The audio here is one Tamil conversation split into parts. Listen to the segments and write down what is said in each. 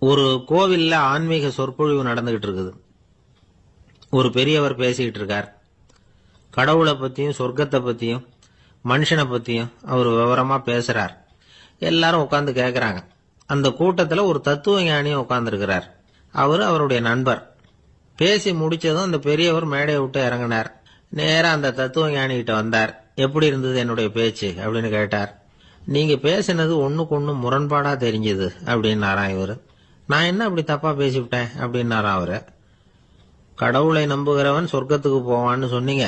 ஒரு கோவில்ல ஆன்மீக சொற்பொழிவு நடந்துகிட்டு இருக்குது. ஒரு பெரியவர் பேசிக்கிட்டு இருக்கார். கடவுளை பத்தியும் சொர்க்கத்தை பத்தியும் மனுஷனை பத்தியும் அவர் விவரமா பேசுறார். எல்லாரும் உட்கார்ந்து கேட்கறாங்க. அந்த கூட்டத்துல ஒரு தத்துவ ஞானியும் உட்கார்ந்து இருக்கிறார். அவரு அவருடைய நண்பர். பேசி முடிச்சதும் அந்த பெரியவர் மேடையை விட்டு இறங்கினார். நேரா அந்த தத்துவ ஞானி கிட்ட வந்தார். எப்படி இருந்தது என்னுடைய பேச்சு அப்படின்னு கேட்டார். நீங்க பேசினது ஒண்ணுக்கு ஒண்ணு முரண்பாடா தெரிஞ்சது அப்படின்னாராம் இவரு. நான் என்ன அப்படி தப்பா பேசிவிட்டேன் அப்படின்னாராம் அவரு. கடவுளை நம்புகிறவன் சொர்க்கத்துக்கு போவான்னு சொன்னீங்க,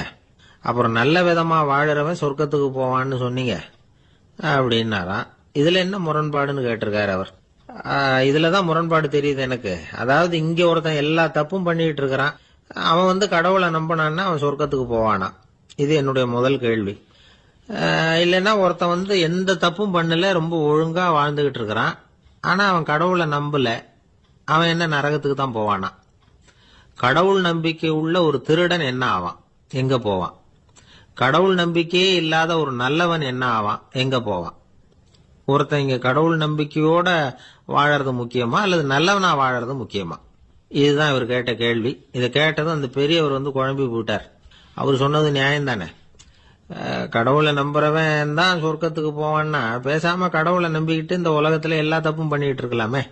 அப்புறம் நல்ல விதமா வாழறவன் சொர்க்கத்துக்கு போவான்னு சொன்னீங்க அப்படின்னாராம். இதுல என்ன முரண்பாடுன்னு கேட்டிருக்காரு அவர். இதுலதான் முரண்பாடு தெரியுது எனக்கு. அதாவது இங்க ஒருத்தன் எல்லா தப்பும் பண்ணிட்டு இருக்கிறான், அவன் கடவுளை நம்பினான்னா அவன் சொர்க்கத்துக்கு போவானா? இது என்னுடைய முதல் கேள்வி. இல்லைன்னா ஒருத்தன் எந்த தப்பும் பண்ணல, ரொம்ப ஒழுங்கா வாழ்ந்துகிட்டு இருக்கிறான், ஆனா அவன் கடவுளை நம்பல, அவன் என்ன நரகத்துக்கு தான் போவானா? கடவுள் நம்பிக்கை உள்ள ஒரு திருடன் என்ன ஆவான், எங்க போவான்? கடவுள் நம்பிக்கையே இல்லாத ஒரு நல்லவன் என்ன ஆவான், எங்க போவான்? ஒருத்தன் இங்க கடவுள் நம்பிக்கையோட வாழறது முக்கியமா அல்லது நல்லவனா வாழறது முக்கியமா? இதுதான் இவர் கேட்ட கேள்வி. இதை கேட்டதும் அந்த பெரியவர் குழம்பி போயிட்டார். அவர் சொன்னது நியாயம் தானே. கடவுளை நம்புறவன் தான் சொர்க்கத்துக்கு போவான்னா பேசாம கடவுளை நம்பிக்கிட்டு இந்த உலகத்துல எல்லா தப்பும் பண்ணிட்டு இருக்கலாமே.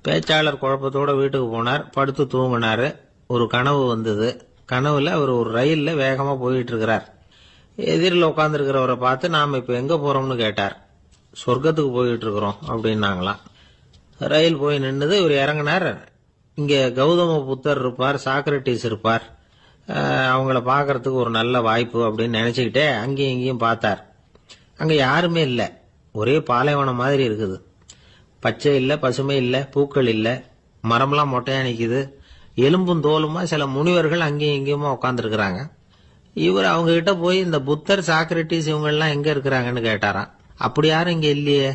பேச்சாளர் குழப்பத்தோட வீட்டுக்கு போனார். படுத்து தூங்கினாரு. ஒரு கனவு வந்தது. கனவுல அவர் ஒரு ரயில்ல வேகமா போயிட்டு இருக்கிறார். எதிரில் உட்கார்ந்து இருக்கிறவரை பார்த்து நாம இப்ப எங்க போறோம்னு கேட்டார். சொர்க்கத்துக்கு போயிட்டு இருக்கிறோம் அப்படின்னாங்களாம். ரயில் போய் நின்னுது. இவர் இறங்கினார். இங்க கௌதம புத்தர் இருப்பார், சாக்ரட்டிஸ் இருப்பார், அவங்கள பாக்கிறதுக்கு ஒரு நல்ல வாய்ப்பு அப்படின்னு நினைச்சுக்கிட்டே அங்கேயும் இங்கேயும் பார்த்தார். அங்க யாருமே இல்ல. ஒரே பாலைவனம் மாதிரி இருக்குது. பச்சை இல்ல, பசுமை இல்ல, பூக்கள் இல்ல, மரம்லாம் மொட்டையா நிக்குது. எலும்பும் தோலுமா சில முனிவர்கள் அங்கேயும் இங்கேயுமா உட்கார்ந்து இருக்கிறாங்க. இவர் அவங்க கிட்ட போய் இந்த புத்தர், சாக்ரட்டிஸ் இவங்க எல்லாம் எங்க இருக்கிறாங்கன்னு கேட்டாராம். அப்படி யாரும் இங்க இல்லையே,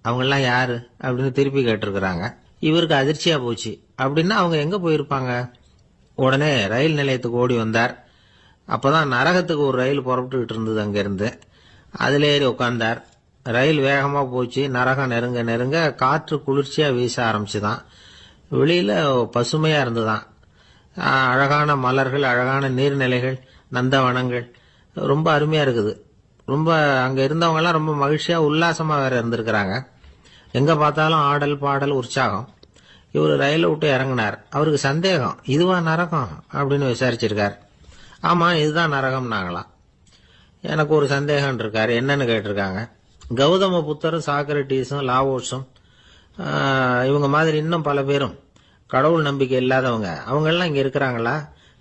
அவங்க எல்லாம் யாரு அப்படின்னு திருப்பி கேட்டிருக்கிறாங்க. இவருக்கு அதிர்ச்சியா போச்சு. அப்படின்னா அவங்க எங்க போயிருப்பாங்க? உடனே ரயில் நிலையத்துக்கு ஓடி வந்தார். அப்பதான் நரகத்துக்கு ஒரு ரயில் புறப்பட்டுக்கிட்டு இருந்தது. அங்க இருந்து அதுல ஏறி உட்கார்ந்தார். ரயில் வேகமா போச்சு. நரகம் நெருங்க நெருங்க காற்று குளிர்ச்சியா வீச ஆரம்பிச்சுதான். வெளியில பசுமையா இருந்துதான். அழகான மலர்கள், அழகான நீர்நிலைகள், நந்தவனங்கள், ரொம்ப அருமையா இருக்குது. ரொம்ப அங்க இருந்தவங்க எல்லாம் ரொம்ப மகிழ்ச்சியா உல்லாசமா வேற இருந்திருக்கிறாங்க. எங்க பார்த்தாலும் ஆடல் பாடல் உற்சாகம். இவர் ரயில விட்டு இறங்கினார். அவருக்கு சந்தேகம், இதுவா நரகம் அப்படின்னு விசாரிச்சிருக்கார். ஆமா, இதுதான் நரகம் நாங்களாம். எனக்கு ஒரு சந்தேகம் இருக்காரு. என்னன்னு கேட்டிருக்காங்க. கௌதம புத்தரும் சாக்ரட்டிஸும் லாவோஸும் இவங்க மாதிரி இன்னும் பல பேரும் கடவுள் நம்பிக்கை இல்லாதவங்க, அவங்க எல்லாம் இங்க இருக்கிறாங்களா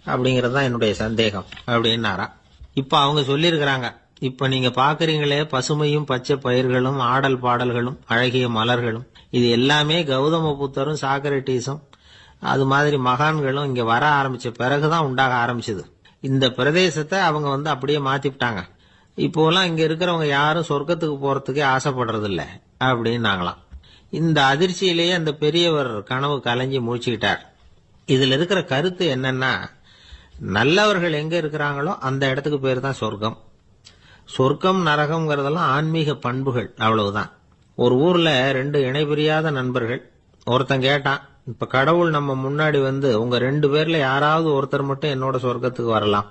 அப்படிங்கறதுதான் என்னுடைய சந்தேகம் அப்படின்னாரா. இப்ப அவங்க சொல்லியிருக்கிறாங்க, இப்ப நீங்க பாக்குறீங்களே பசுமையும் பச்சை பயிர்களும் ஆடல் பாடல்களும் அழகிய மலர்களும், இது எல்லாமே கௌதம புத்தரும் சாக்ரட்டிஸும் அது மாதிரி மகான்களும் இங்க வர ஆரம்பிச்ச பிறகுதான் உண்டாக ஆரம்பிச்சது. இந்த பிரதேசத்தை அவங்க அப்படியே மாத்திவிட்டாங்க. இப்போலாம் இங்க இருக்கிறவங்க யாரும் சொர்க்கத்துக்கு போறதுக்கே ஆசைப்படுறது இல்ல அப்படின்னாங்களாம். இந்த அதிர்ச்சியிலேயே அந்த பெரியவர் கனவு கலைஞ்சி மூழ்கிட்டார். இதுல இருக்கிற கருத்து என்னன்னா, நல்லவர்கள் எங்க இருக்கிறாங்களோ அந்த இடத்துக்கு பேர் தான் சொர்க்கம். சொர்க்கம் நரகம்ங்கிறதெல்லாம் ஆன்மீக பண்புகள், அவ்வளவுதான். ஒரு ஊர்ல ரெண்டு இணைபிரியாத நண்பர்கள். ஒருத்தன் கேட்டான், இப்ப கடவுள் நம்ம முன்னாடி உங்க ரெண்டு பேர்ல யாராவது ஒருத்தர் மட்டும் என்னோட சொர்க்கத்துக்கு வரலாம்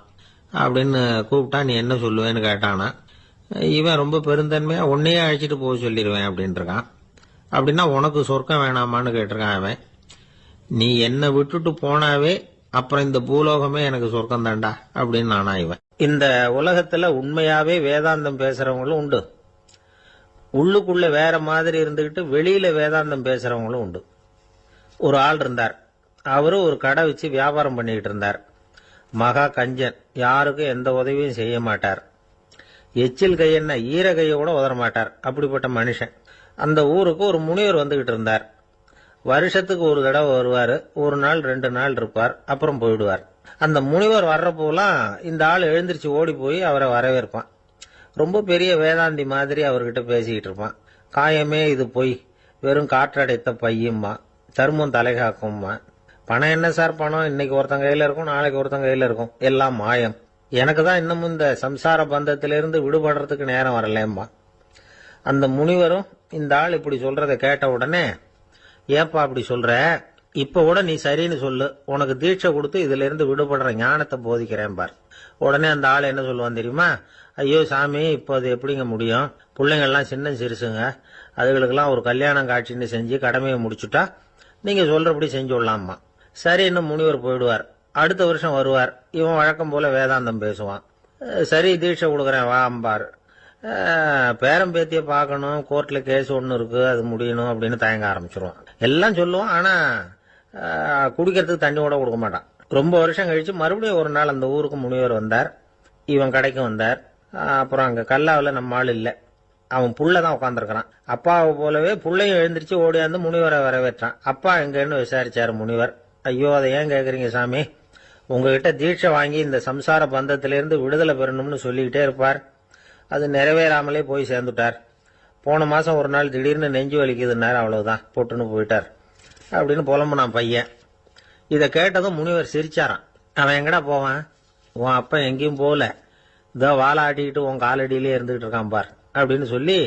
அப்படின்னு கூப்பிட்டா நீ என்ன சொல்லுவேன்னு கேட்டானா. இவன் ரொம்ப பெருந்தன்மையா உன்னையே அழைச்சிட்டு போக சொல்லிடுவேன் அப்படின்னு இருக்கான். அப்படின்னா உனக்கு சொர்க்கம் வேணாமான்னு கேட்டிருக்கான் அவன். நீ என்னை விட்டுட்டு போனாவே அப்புறம் இந்த பூலோகமே எனக்கு சொர்க்கம் தாண்டா அப்படின்னு நானா இவன். இந்த உலகத்துல உண்மையாவே வேதாந்தம் பேசுறவங்களும் உண்டு, உள்ளுக்குள்ள வேற மாதிரி இருந்துகிட்டு வெளியில வேதாந்தம் பேசுறவங்களும் உண்டு. ஒரு ஆள் இருந்தார். அவரு ஒரு கடை வச்சு வியாபாரம் பண்ணிக்கிட்டு இருந்தார். மகா கஞ்சன், யாருக்கும் எந்த உதவியும் செய்ய மாட்டார். எச்சில் கையென்ன ஈர கையை கூட உதற மாட்டார். அப்படிப்பட்ட மனுஷன். அந்த ஊருக்கு ஒரு முனிவர் வந்துகிட்டு இருந்தார். வருஷத்துக்கு ஒரு தடவை வருவாரு. ஒரு நாள் 2 நாள் இருப்பார், அப்புறம் போயிடுவார். அந்த முனிவர் வர்றப்போலாம் இந்த ஆள் எழுந்திருச்சு ஓடி போய் அவரை வரவேற்பான். ரொம்ப பெரிய வேதாந்தி மாதிரி அவர்கிட்ட பேசிக்கிட்டு இருப்பான். காயமே இது பொய், வெறும் காற்றடைத்த பையும்மா, தர்மம் தலை காக்கும்மா. பணம் என்ன சார் பணம், இன்னைக்கு ஒருத்தன் கையில இருக்கும், நாளைக்கு ஒருத்தன் கையில இருக்கும், எல்லாம் மாயம். எனக்கு தான் இன்னமும் இந்த சம்சார பந்தத்திலிருந்து விடுபடுறதுக்கு நேரம் வரலேம்பா. அந்த முனிவரும் இந்த ஆள் இப்படி சொல்றதை கேட்ட உடனே ஏப்பா அப்படி சொல்ற? இப்ப கூட நீ சரின்னு சொல்லு, உனக்கு தீட்சை கொடுத்து இதுல இருந்து விடுபடுற ஞானத்தை போதிக்கிறேன் பார். உடனே அந்த ஆள் என்ன சொல்லுவான் தெரியுமா? ஐயோ சாமி, இப்போ அது எப்படிங்க முடியும்? பிள்ளைங்கள்லாம் சின்ன சிறுசுங்க, அதுகளுக்கெல்லாம் ஒரு கல்யாணம் காட்சின்னு செஞ்சு கடமையை முடிச்சுட்டா நீங்க சொல்றபடி செஞ்சு விடலாமா. சரின்னு முனிவர் போயிடுவார். அடுத்த வருஷம் வருவார். இவன் வழக்கம் போல வேதாந்தம் பேசுவான். சரி தீட்சை கொடுக்குறேன் வா அம்பார். பேரம்பேத்திய பார்க்கணும், கோர்ட்ல கேஸ் ஒன்று இருக்கு, அது முடியணும் அப்படின்னு தயங்க ஆரம்பிச்சிருவான். எல்லாம் சொல்லுவான், ஆனா குடிக்கிறதுக்கு தண்ணி கூட கொடுக்க மாட்டான். ரொம்ப வருஷம் கழிச்சு மறுபடியும் ஒரு நாள் அந்த ஊருக்கு முனிவர் வந்தார். இவன் கடைக்கு வந்தார். அப்புறம் அங்க கல்லாவில் நம்ம ஆள் இல்லை, அவன் புள்ளதான் உட்காந்துருக்கிறான். அப்பாவை போலவே புள்ளையும் எழுந்திரிச்சு ஓடியாந்து முனிவரை வரவேற்றான். அப்பா எங்கன்னு விசாரிச்சாரு முனிவர். ஐயோ அதை ஏன் கேக்குறீங்க சாமி, உங்ககிட்ட தீட்சை வாங்கி இந்த சம்சார பந்தத்திலிருந்து விடுதலை பெறணும்னு சொல்லிக்கிட்டே இருப்பார், அது நிறைவேறாமலே போய் சேர்ந்துட்டார். போன மாசம் ஒரு நாள் திடீர்னு நெஞ்சு வலிக்குதுன்னாரு, அவ்வளவுதான் போட்டுன்னு போயிட்டார் அப்படின்னு புலம்புனான் பையன். இதை கேட்டதும் முனிவர் சிரிச்சாரான். அவன் எங்கடா போவான், உன் அப்பா எங்கேயும் போகல, இதோ வாழை ஆட்டிக்கிட்டு உன் காலடியிலே இருந்துகிட்டு இருக்கான் பார் அப்படின்னு சொல்லி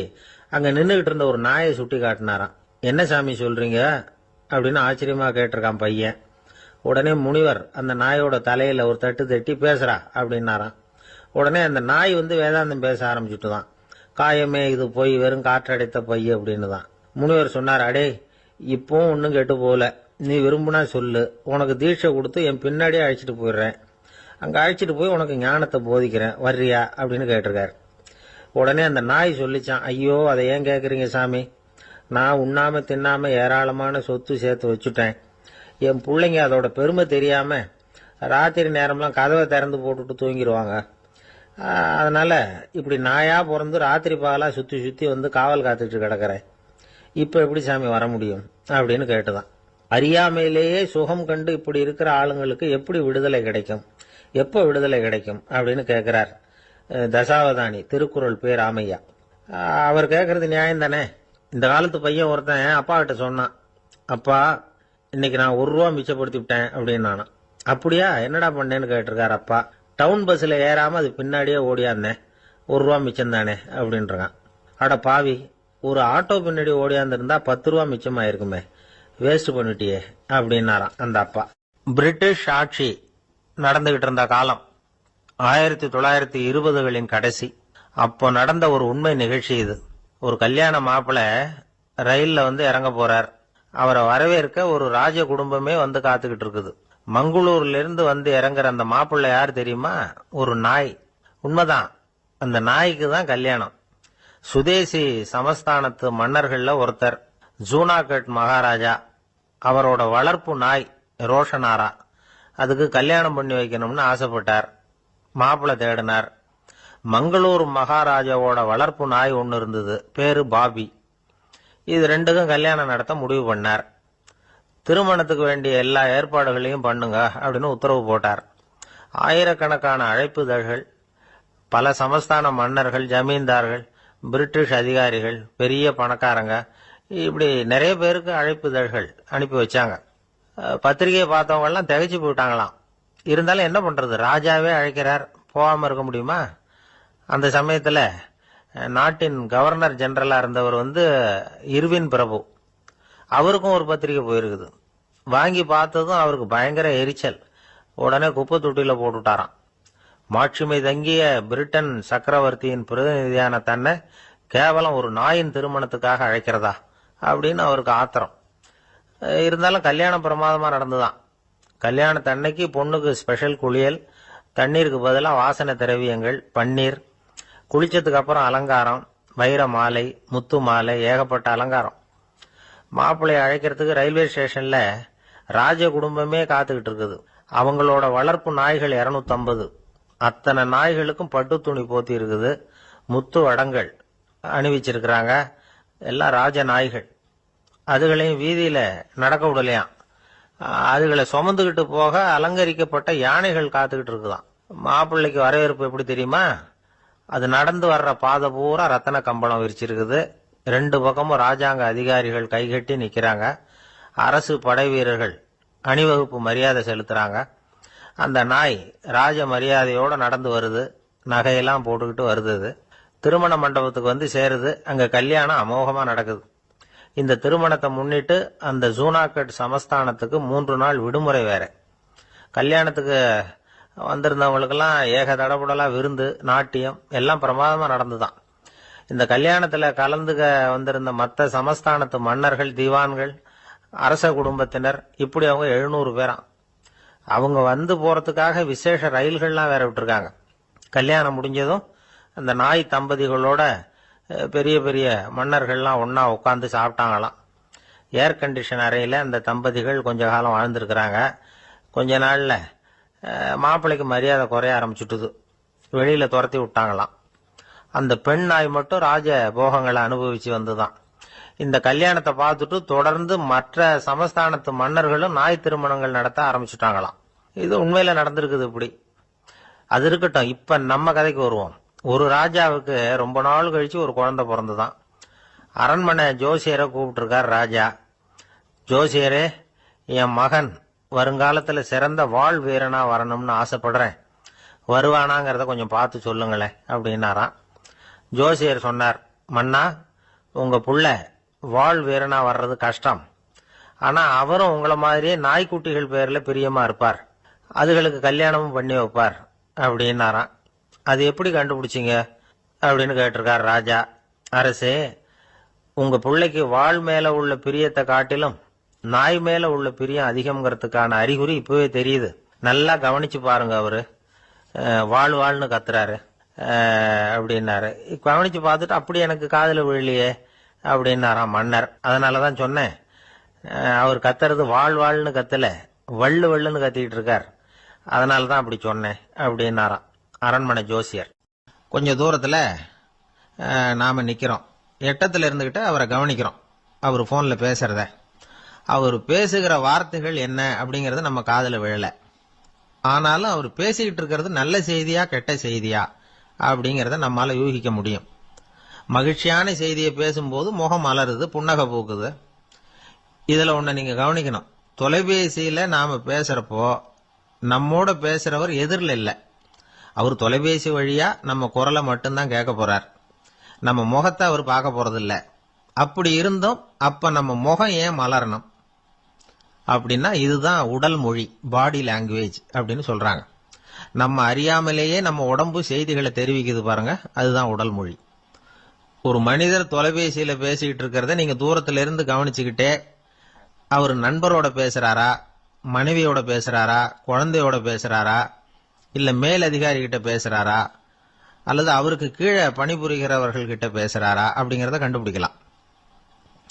அங்க நின்றுகிட்டு இருந்த ஒரு நாயை சுட்டி காட்டினாராம். என்ன சாமி சொல்றீங்க அப்படின்னு ஆச்சரியமா கேட்டிருக்கான் பையன். உடனே முனிவர் அந்த நாயோட தலையில ஒரு தட்டு தட்டி பேசுறா அப்படின்னாராம். உடனே அந்த நாய் வேதாந்தம் பேச ஆரம்பிச்சுட்டுதான். காயமே இது போய் வெறும் காற்றடைத்த பைய அப்படின்னு தான். முனிவர் சொன்னார், அடே இப்பவும் ஒன்னும் கெட்டு போகல, நீ விரும்புனா சொல்லு, உனக்கு தீட்சை கொடுத்து என் பின்னாடியே அழைச்சிட்டு போயிடுறேன், அங்க அழைச்சிட்டு போய் உனக்கு ஞானத்தை போதிக்கிறேன், வர்றியா அப்படின்னு கேட்டிருக்காரு. உடனே அந்த நாய் சொல்லிச்சான், ஐயோ அதை ஏன் கேக்குறீங்க சாமி, நான் உண்ணாம தின்னாம ஏராளமான சொத்து சேர்த்து வச்சுட்டேன், என் பிள்ளைங்க அதோட பெருமை தெரியாம ராத்திரி நேரம்லாம் கதவை திறந்து போட்டுட்டு தூங்கிடுவாங்க, அதனால இப்படி நாயா பிறந்து ராத்திரி பகலா சுத்தி சுத்தி காவல் காத்துட்டு கிடக்கிறேன், இப்ப எப்படி சாமி வர முடியும் அப்படின்னு கேட்டுதான். அறியாமையிலேயே சுகம் கண்டு இப்படி இருக்கிற ஆளுங்களுக்கு எப்படி விடுதலை கிடைக்கும், எப்ப விடுதலை கிடைக்கும் அப்படின்னு கேட்கிறார் தசாவதானி, திருக்குறள் பேர் ராமையா. அவர் கேட்கறது நியாயம் தானே. இந்த காலத்து பையன் ஒருத்தன் அப்பா கிட்ட சொன்னான், அப்பா இன்னைக்கு நான் ₹1 மிச்சப்படுத்தி விட்டேன் அப்படின்னு நானா. அப்படியா, என்னடா பண்ணேன்னு கேட்டிருக்காரு அப்பா. டவுன் பஸ்ல ஏறாம அது பின்னாடியே ஓடியாந்தேன், ₹1 மிச்சம் தானே அப்படின்றான். அட பாவி, ஒரு ஆட்டோ பின்னாடி ஓடியாந்துருந்தா ₹10 மிச்சமாயிருக்குமே, வேஸ்ட் பண்ணிட்டியே அப்படின்னாராம் அந்த அப்பா. பிரிட்டிஷ் ஆட்சி நடந்துகிட்டு இருந்த காலம் 1920களின் கடைசி. அப்போ நடந்த ஒரு உண்மை நிகழ்ச்சி இது. ஒரு கல்யாண மாப்பிள்ளை ரயில்ல இறங்க போறார். அவரை வரவேற்க ஒரு ராஜ குடும்பமே காத்துக்கிட்டு இருக்குது. மங்களூர்ல இருந்து இறங்குற அந்த மாப்பிள்ளை யார் தெரியுமா? ஒரு நாய். உண்மைதான், அந்த நாய்க்கு தான் கல்யாணம். சுதேசி சமஸ்தானத்து மன்னர்கள்ல ஒருத்தர் ஜூனாகட் மகாராஜா, அவரோட வளர்ப்பு நாய் ரோஷனாரா, அதுக்கு கல்யாணம் பண்ணி வைக்கணும்னு ஆசைப்பட்டார். மாப்பிள்ளை தேடினார். மங்களூர் மகாராஜாவோட வளர்ப்பு நாய் ஒன்னு இருந்தது, பேரு பாபி. இது ரெண்டுக்கும் கல்யாணம் நடத்த முடிவு பண்ணார். திருமணத்துக்கு வேண்டிய எல்லா ஏற்பாடுகளையும் பண்ணுங்க அப்படின்னு உத்தரவு போட்டார். ஆயிரக்கணக்கான அழைப்புதழ்கள், பல சமஸ்தான மன்னர்கள், ஜமீன்தார்கள், பிரிட்டிஷ் அதிகாரிகள், பெரிய பணக்காரங்க, இப்படி நிறைய பேருக்கு அழைப்புதழ்கள் அனுப்பி வச்சாங்க. பத்திரிகையை பார்த்தவங்க எல்லாம் திகைச்சு போயிட்டாங்களாம். இருந்தாலும் என்ன பண்றது, ராஜாவே அழைக்கிறார், போகாம இருக்க முடியுமா? அந்த சமயத்துல நாட்டின் கவர்னர் ஜெனரலா இருந்தவர் இர்வின் பிரபு, அவருக்கும் ஒரு பத்திரிகை போயிருக்குது. வாங்கி பார்த்ததும் அவருக்கு பயங்கர எரிச்சல். உடனே குப்பை தொட்டியில போட்டுட்டாராம். மாட்சிமை தங்கிய பிரிட்டன் சக்கரவர்த்தியின் பிரதிநிதியான தன்னை கேவலம் ஒரு நாயின் திருமணத்துக்காக அழைக்கிறதா அப்படின்னு அவருக்கு ஆத்திரம். இருந்தாலும் கல்யாணம் பிரமாதமா நடந்துதான். கல்யாணத்தன்னைக்கு பொண்ணுக்கு ஸ்பெஷல் குளியல், தண்ணீருக்கு பதிலாக வாசனை திரவியங்கள், பன்னீர், குளிச்சதுக்கு அப்புறம் அலங்காரம், வைர மாலை, முத்து மாலை, ஏகப்பட்ட அலங்காரம். மாப்பிள்ளைய அழைக்கிறதுக்கு ரயில்வே ஸ்டேஷன்ல ராஜ குடும்பமே காத்துக்கிட்டு இருக்குது. அவங்களோட வளர்ப்பு நாய்கள் 250. அத்தனை நாய்களுக்கும் பட்டு துணி போத்தி இருக்குது, முத்து வடங்கள் அணிவிச்சிருக்கிறாங்க. எல்லாம் ராஜ நாய்கள். அதுகளையும் வீதியில நடக்க விடலையாம். அதுகளை சுமந்துகிட்டு போக அலங்கரிக்கப்பட்ட யானைகள் காத்துக்கிட்டு இருக்குதாம். மாப்பிள்ளைக்கு வரவேற்பு எப்படி தெரியுமா? அது நடந்து வர்ற பாதை பூரா ரத்தன கம்பளம் விரிச்சிருக்குது. 2 பக்கமும் ராஜாங்க அதிகாரிகள் கைகட்டி நிக்கிறாங்க. அரசு படை வீரர்கள் அணிவகுப்பு மரியாதை செலுத்துறாங்க. அந்த நாய் ராஜ மரியாதையோட நடந்து வருது, நகையெல்லாம் போட்டுக்கிட்டு வருது. திருமண மண்டபத்துக்கு சேருது. அங்க கல்யாணம் அமோகமா நடக்குது. இந்த திருமணத்தை முன்னிட்டு அந்த ஜூனாகட் சமஸ்தானத்துக்கு 3 நாள் விடுமுறை வேற. கல்யாணத்துக்கு வந்திருந்தவங்களுக்கெல்லாம் ஏக தடபுடலா விருந்து, நாட்டியம் எல்லாம் பிரமாதமா நடந்துதான். இந்த கல்யாணத்துல கலந்துக்க வந்திருந்த மற்ற சமஸ்தானத்து மன்னர்கள், திவான்கள், அரச குடும்பத்தினர், இப்படி அவங்க 700 பேராம். அவங்க வந்து போறதுக்காக விசேஷ ரயில்கள்லாம் வேற விட்டுருக்காங்க. கல்யாணம் முடிஞ்சதும் அந்த நாய் தம்பதிகளோட பெரிய பெரிய மன்னர்கள்லாம் ஒன்னா உட்காந்து சாப்பிட்டாங்களாம். ஏர் கண்டிஷன் அறையில அந்த தம்பதிகள் கொஞ்ச காலம் வாழ்ந்திருக்கிறாங்க. கொஞ்ச நாள்ல மாப்பிள்ளைக்கு மரியாதை குறைய ஆரம்பிச்சுட்டுது. வெளியில துரத்தி விட்டாங்களாம். அந்த பெண் நாய் மட்டும் ராஜ போகங்களை அனுபவிச்சு வந்துதான். இந்த கல்யாணத்தை பார்த்துட்டு தொடர்ந்து மற்ற சமஸ்தானத்து மன்னர்களும் நாய் திருமணங்கள் நடத்த ஆரம்பிச்சுட்டாங்களாம். இது உண்மையில நடந்திருக்குது. இப்படி அது இருக்கட்டும். இப்ப நம்ம கதைக்கு வருவோம். ஒரு ராஜாவுக்கு ரொம்ப நாள் கழிச்சு ஒரு குழந்தை பிறந்துதான். அரண்மனை ஜோசியரை கூப்பிட்டுருக்கார் ராஜா. ஜோசியரே, என் மகன் வருங்காலத்துல சிறந்த வாழ் வீரனா வரணும்னு ஆசைப்படுறேன். வருவானாங்கிறத கொஞ்சம் பார்த்து சொல்லுங்களேன் அப்படின்னாராம். ஜோசியர் சொன்னார், மன்னா, உங்க புள்ள வாழ் வீரனா வர்றது கஷ்டம். ஆனா அவரும் உங்களை மாதிரியே நாய்க்குட்டிகள் பேர்ல பிரியமா இருப்பார். அதுகளுக்கு கல்யாணமும் பண்ணி வைப்பார் அப்படின்னாராம். அது எப்படி கண்டுபிடிச்சிங்க அப்படின்னு கேட்டிருக்கார் ராஜா. அரசே, உங்க பிள்ளைக்கு வாழ் மேல உள்ள பிரியத்தை காட்டிலும் நாய் மேல உள்ள பிரியம் அதிகம்ங்கிறதுக்கான அறிகுறி இப்பவே தெரியுது. நல்லா கவனிச்சு பாருங்க. அவரு வாழ்ன்னு கத்துறாரு அப்படின்னாரு. கவனிச்சு பார்த்துட்டு அப்படி எனக்கு காதுல விழலையே அப்படின்னாராம் மன்னர். அதனாலதான் சொன்னேன், அவர் கத்துறது வாழ்ன்னு கத்தல, வள்ளுன்னு கத்திக்கிட்டு இருக்கார். அதனாலதான் அப்படி சொன்னேன் அப்படின்னாராம் அரண்மனை ஜோசியர். கொஞ்சம் தூரத்துல நாம நிக்கிறோம். எட்டத்துல இருந்துகிட்டு அவரை கவனிக்கிறோம். அவர் போன்ல பேசுறத. அவர் பேசுகிற வார்த்தைகள் என்ன அப்படிங்கறது நம்ம காதுல விழல. ஆனாலும் அவர் பேசிக்கிட்டு இருக்கிறது நல்ல செய்தியா கெட்ட செய்தியா அப்படிங்கறத நம்மால யூகிக்க முடியும். மகிழ்ச்சியான செய்தியை பேசும்போது முகம் மலருது, புன்னகை பூக்குது. இதுல ஒண்ணு நீங்க கவனிக்கணும். தொலைபேசியில நாம பேசுறப்போ நம்மோட பேசுறவர் எதிரில் இல்ல. அவர் தொலைபேசி வழியா நம்ம குரலை மட்டும்தான் கேட்க போறார். நம்ம முகத்தை அவர் பார்க்க போறது இல்ல. அப்படி இருந்தும் அப்ப நம்ம முகம் ஏன் மலரணும் அப்படின்னா இதுதான் உடல் மொழி, பாடி லாங்குவேஜ் அப்படின்னு சொல்றாங்க. நம்ம அறியாமலேயே நம்ம உடம்பு செய்திகளை தெரிவிக்குது பாருங்க, அதுதான் உடல் மொழி. ஒரு மனிதர் தொலைபேசியில பேசிக்கிட்டு இருக்கிறத நீங்க தூரத்துல இருந்து கவனிச்சுக்கிட்டே அவர் நண்பரோட பேசுறாரா, மனைவியோட பேசுறாரா, குழந்தையோட பேசுறாரா, இல்ல மேல் அதிகாரி கிட்ட பேசுறாரா, அல்லது அவருக்கு கீழே பணிபுரிகிறவர்கள் கிட்ட பேசுறாரா அப்படிங்கறத கண்டுபிடிக்கலாம்.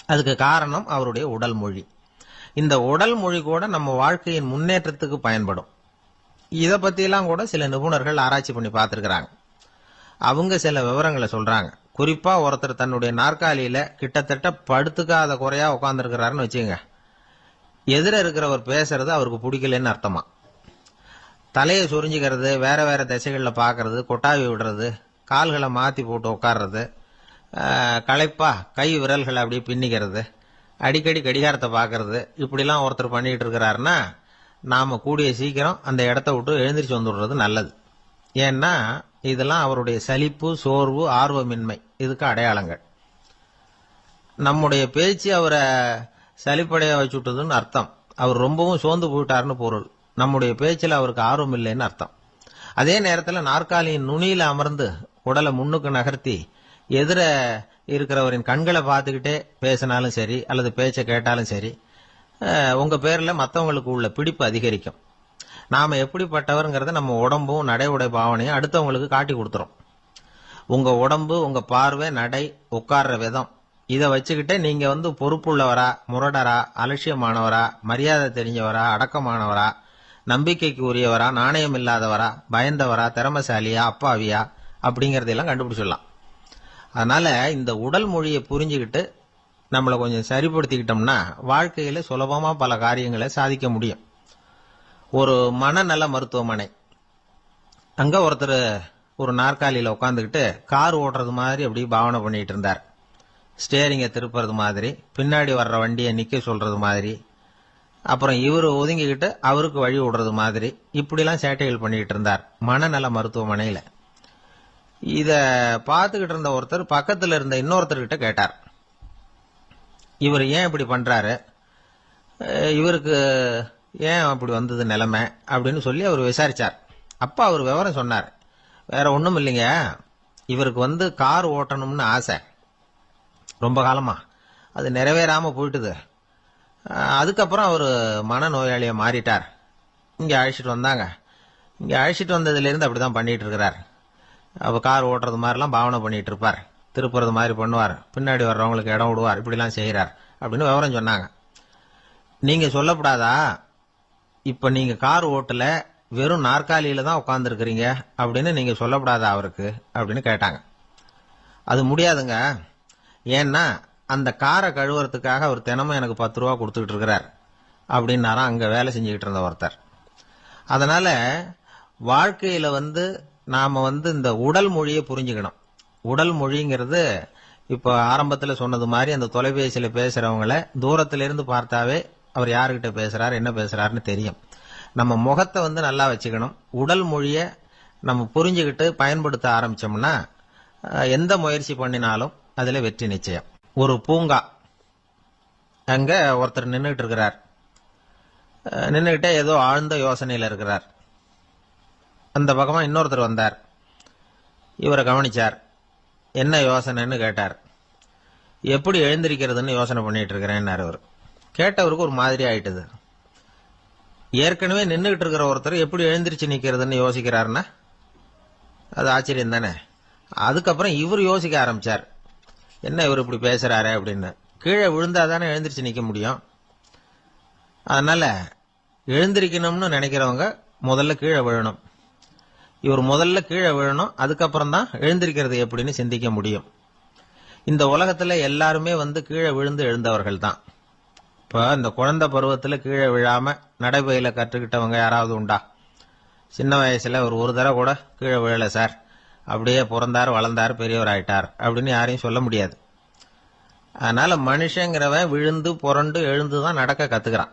அதுக்கு காரணம் அவருடைய உடல் மொழி. இந்த உடல் மொழி கூட நம்ம வாழ்க்கையின் முன்னேற்றத்துக்கு பயன்படும். இத பத்தியெல்லாம் கூட சில நிபுணர்கள் ஆராய்ச்சி பண்ணி பார்த்திருக்கிறாங்க. அவங்க சில விவரங்களை சொல்றாங்க. குறிப்பா ஒருத்தர் தன்னுடைய நாற்காலியில கிட்டத்தட்ட படுத்துக்காத குறையா உட்கார்ந்துருக்கிறாருன்னு வச்சுங்க. எதிர இருக்கிறவர் பேசுறது அவருக்கு பிடிக்கலன்னு அர்த்தமா. தலையை சொரிஞ்சுக்கிறது, வேற வேற திசைகள்ல பாக்குறது, கொட்டாவி விடுறது, கால்களை மாத்தி போட்டு உட்கார்றது, களைப்பா கை விரல்களை அப்படியே பின்னிக்கிறது, அடிக்கடி கடிகாரத்தை பாக்குறது, இப்படிலாம் ஒருத்தர் பண்ணிட்டு இருக்கிறாருன்னா நாம கூடிய சீக்கிரம் அந்த இடத்த விட்டு எழுந்திரிச்சு வந்துடுறது நல்லது. ஏன்னா இதெல்லாம் அவருடைய சலிப்பு, சோர்வு, ஆர்வமின்மை இதுக்கு அடையாளங்கள். நம்முடைய பேச்சு அவரை சலிப்படைய வச்சுட்டதுன்னு அர்த்தம். அவர் ரொம்பவும் சோர்ந்து போயிட்டாருன்னு பொருள். நம்முடைய பேச்சில் அவருக்கு ஆர்வம் இல்லைன்னு அர்த்தம். அதே நேரத்தில் நாற்காலியின் நுனியில அமர்ந்து உடலை முன்னுக்கு நகர்த்தி எதிர இருக்கிறவரின் கண்களை பார்த்துக்கிட்டே பேசினாலும் சரி அல்லது பேச்சை கேட்டாலும் சரி, உங்க பேர்ல மற்றவங்களுக்கு உள்ள பிடிப்பு அதிகரிக்கும். நாம எப்படிப்பட்டவர்ங்கிறத நம்ம உடம்பும் நடை உடை பாவனையும் அடுத்தவங்களுக்கு காட்டி கொடுத்துரும். உங்க உடம்பு, உங்க பார்வை, நடை, உட்கார்ற விதம் இதை வச்சுக்கிட்டே நீங்க பொறுப்புள்ளவரா, முரடரா, அலட்சியமானவரா, மரியாதை தெரிஞ்சவரா, அடக்கமானவரா, நம்பிக்கைக்கு உரியவரா, நாணயம் இல்லாதவரா, பயந்தவரா, திறமசாலியா, அப்பாவியா அப்படிங்கறதெல்லாம் கண்டுபிடிச்சிடலாம். அதனால இந்த உடல் மொழியை புரிஞ்சுக்கிட்டு நம்மளை கொஞ்சம் சரிப்படுத்திக்கிட்டோம்னா வாழ்க்கையில சுலபமா பல காரியங்களை சாதிக்க முடியும். ஒரு மனநல மருத்துவமனை, அங்க ஒருத்தர் ஒரு நாற்காலியில உட்காந்துக்கிட்டு கார் ஓட்டுறது மாதிரி அப்படி பாவனை பண்ணிட்டு இருந்தார். ஸ்டேரிங்கை திருப்புறது மாதிரி, பின்னாடி வர்ற வண்டியை நிக்க சொல்றது மாதிரி, அப்புறம் இவரு ஒதுங்கிக்கிட்டு அவருக்கு வழி விடுறது மாதிரி, இப்படிலாம் சேட்டைகள் பண்ணிட்டு இருந்தார் மனநல மருத்துவமனையில. இத பார்த்துக்கிட்டு இருந்த ஒருத்தர் பக்கத்துல இருந்த இன்னொருத்தர்கிட்ட கேட்டார், இவர் ஏன் இப்படி பண்றாரு, இவருக்கு ஏன் அப்படி வந்தது நிலைமை அப்படின்னு சொல்லி அவர் விசாரிச்சார். அப்பா அவர் விவரம் சொன்னார். வேற ஒண்ணும் இல்லைங்க, இவருக்கு கார் ஓட்டணும்னு ஆசை ரொம்ப காலமா, அது நிறைவேறாம போயிட்டுது. அதுக்கப்புறம் அவர் மனநோயாளியா மாறிட்டார். இங்க அழைச்சிட்டு வந்தாங்க. இங்க அழைச்சிட்டு வந்ததுல இருந்து அப்படிதான் பண்ணிட்டு இருக்கிறார். அவ கார் ஓட்டுறது மாதிரிலாம் பாவனை பண்ணிட்டு இருப்பார், திருப்புறது மாதிரி பண்ணுவார், பின்னாடி வர்றவங்களுக்கு இடம் விடுவார், இப்படிலாம் செய்யறார் அப்படின்னு விவரம் சொன்னாங்க. நீங்க சொல்லப்படாதா, இப்ப நீங்க கார் ஓட்டல, வெறும் நாற்காலியில தான் உட்கார்ந்து இருக்கிறீங்க அப்படின்னு நீங்க சொல்லப்படாதா அவருக்கு அப்படின்னு கேட்டாங்க. அது முடியாதுங்க, ஏன்னா அந்த காரை கழுவுறதுக்காக அவர் தினமும் எனக்கு 10 ரூபா கொடுத்துக்கிட்டு இருக்கிறார் அப்படின்னாராம் அங்க வேலை செஞ்சுக்கிட்டு இருந்த ஒருத்தர். அதனால வாழ்க்கையில நாம இந்த உடல் மொழியை புரிஞ்சுக்கணும். உடல் மொழிங்கிறது இப்ப ஆரம்பத்துல சொன்னது மாதிரி அந்த தொலைபேசியில பேசுறவங்கள தூரத்துல இருந்து பார்த்தாவே அவர் யாருகிட்ட பேசுறாரு என்ன பேசுறாருன்னு தெரியும். நம்ம முகத்தை நல்லா வச்சுக்கணும். உடல் மொழியை நம்ம புரிஞ்சுக்கிட்டு பயன்படுத்த ஆரம்பிச்சோம்னா எந்த முயற்சி பண்ணினாலும் அதுல வெற்றி நிச்சயம். ஒரு பூங்கா, அங்க ஒருத்தர் நின்றுட்டு இருக்கிறார். நின்றுகிட்டே ஏதோ ஆழ்ந்த யோசனையில இருக்கிறார். அந்த பக்கமா இன்னொருத்தர் வந்தார். இவரை கவனிச்சார். என்ன யோசனைன்னு கேட்டார். எப்படி எழுந்திருக்கிறதுன்னு யோசனை பண்ணிட்டு இருக்கிறேன்னாரு அவர். கேட்டவருக்கு ஒரு மாதிரி ஆயிட்டது. ஏற்கனவே நின்றுகிட்டு இருக்கிற ஒருத்தர் எப்படி எழுந்திருச்சு நிக்கிறதுன்னு யோசிக்கிறாருன்னா அது ஆச்சரியம் தானே. அதுக்கப்புறம் இவர் யோசிக்க ஆரம்பிச்சார், என்ன இவர் இப்படி பேசுறாரு அப்படின்னு. கீழே விழுந்தாதானே எழுந்திருச்சு நிக்க முடியும். அதனால எழுந்திருக்கணும்னு நினைக்கிறவங்க முதல்ல கீழே விழணும். இவர் முதல்ல கீழே விழணும், அதுக்கப்புறம் தான் எழுந்திருக்கிறது எப்படின்னு சிந்திக்க முடியும். இந்த உலகத்துல எல்லாருமே கீழே விழுந்து எழுந்தவர்கள் தான். இப்ப இந்த குழந்தை பருவத்துல கீழே விழாம நடைபயில கற்றுக்கிட்டவங்க யாராவது உண்டா? சின்ன வயசுல ஒரு தடவை கூட கீழே விழல சார், அப்படியே பிறந்தார் வளர்ந்தார் பெரியவர் ஆயிட்டார் அப்படின்னு யாரையும் சொல்ல முடியாது. அதனால மனுஷங்கிறவன் விழுந்து புரண்டு எழுந்துதான் நடக்க கத்துக்கிறான்.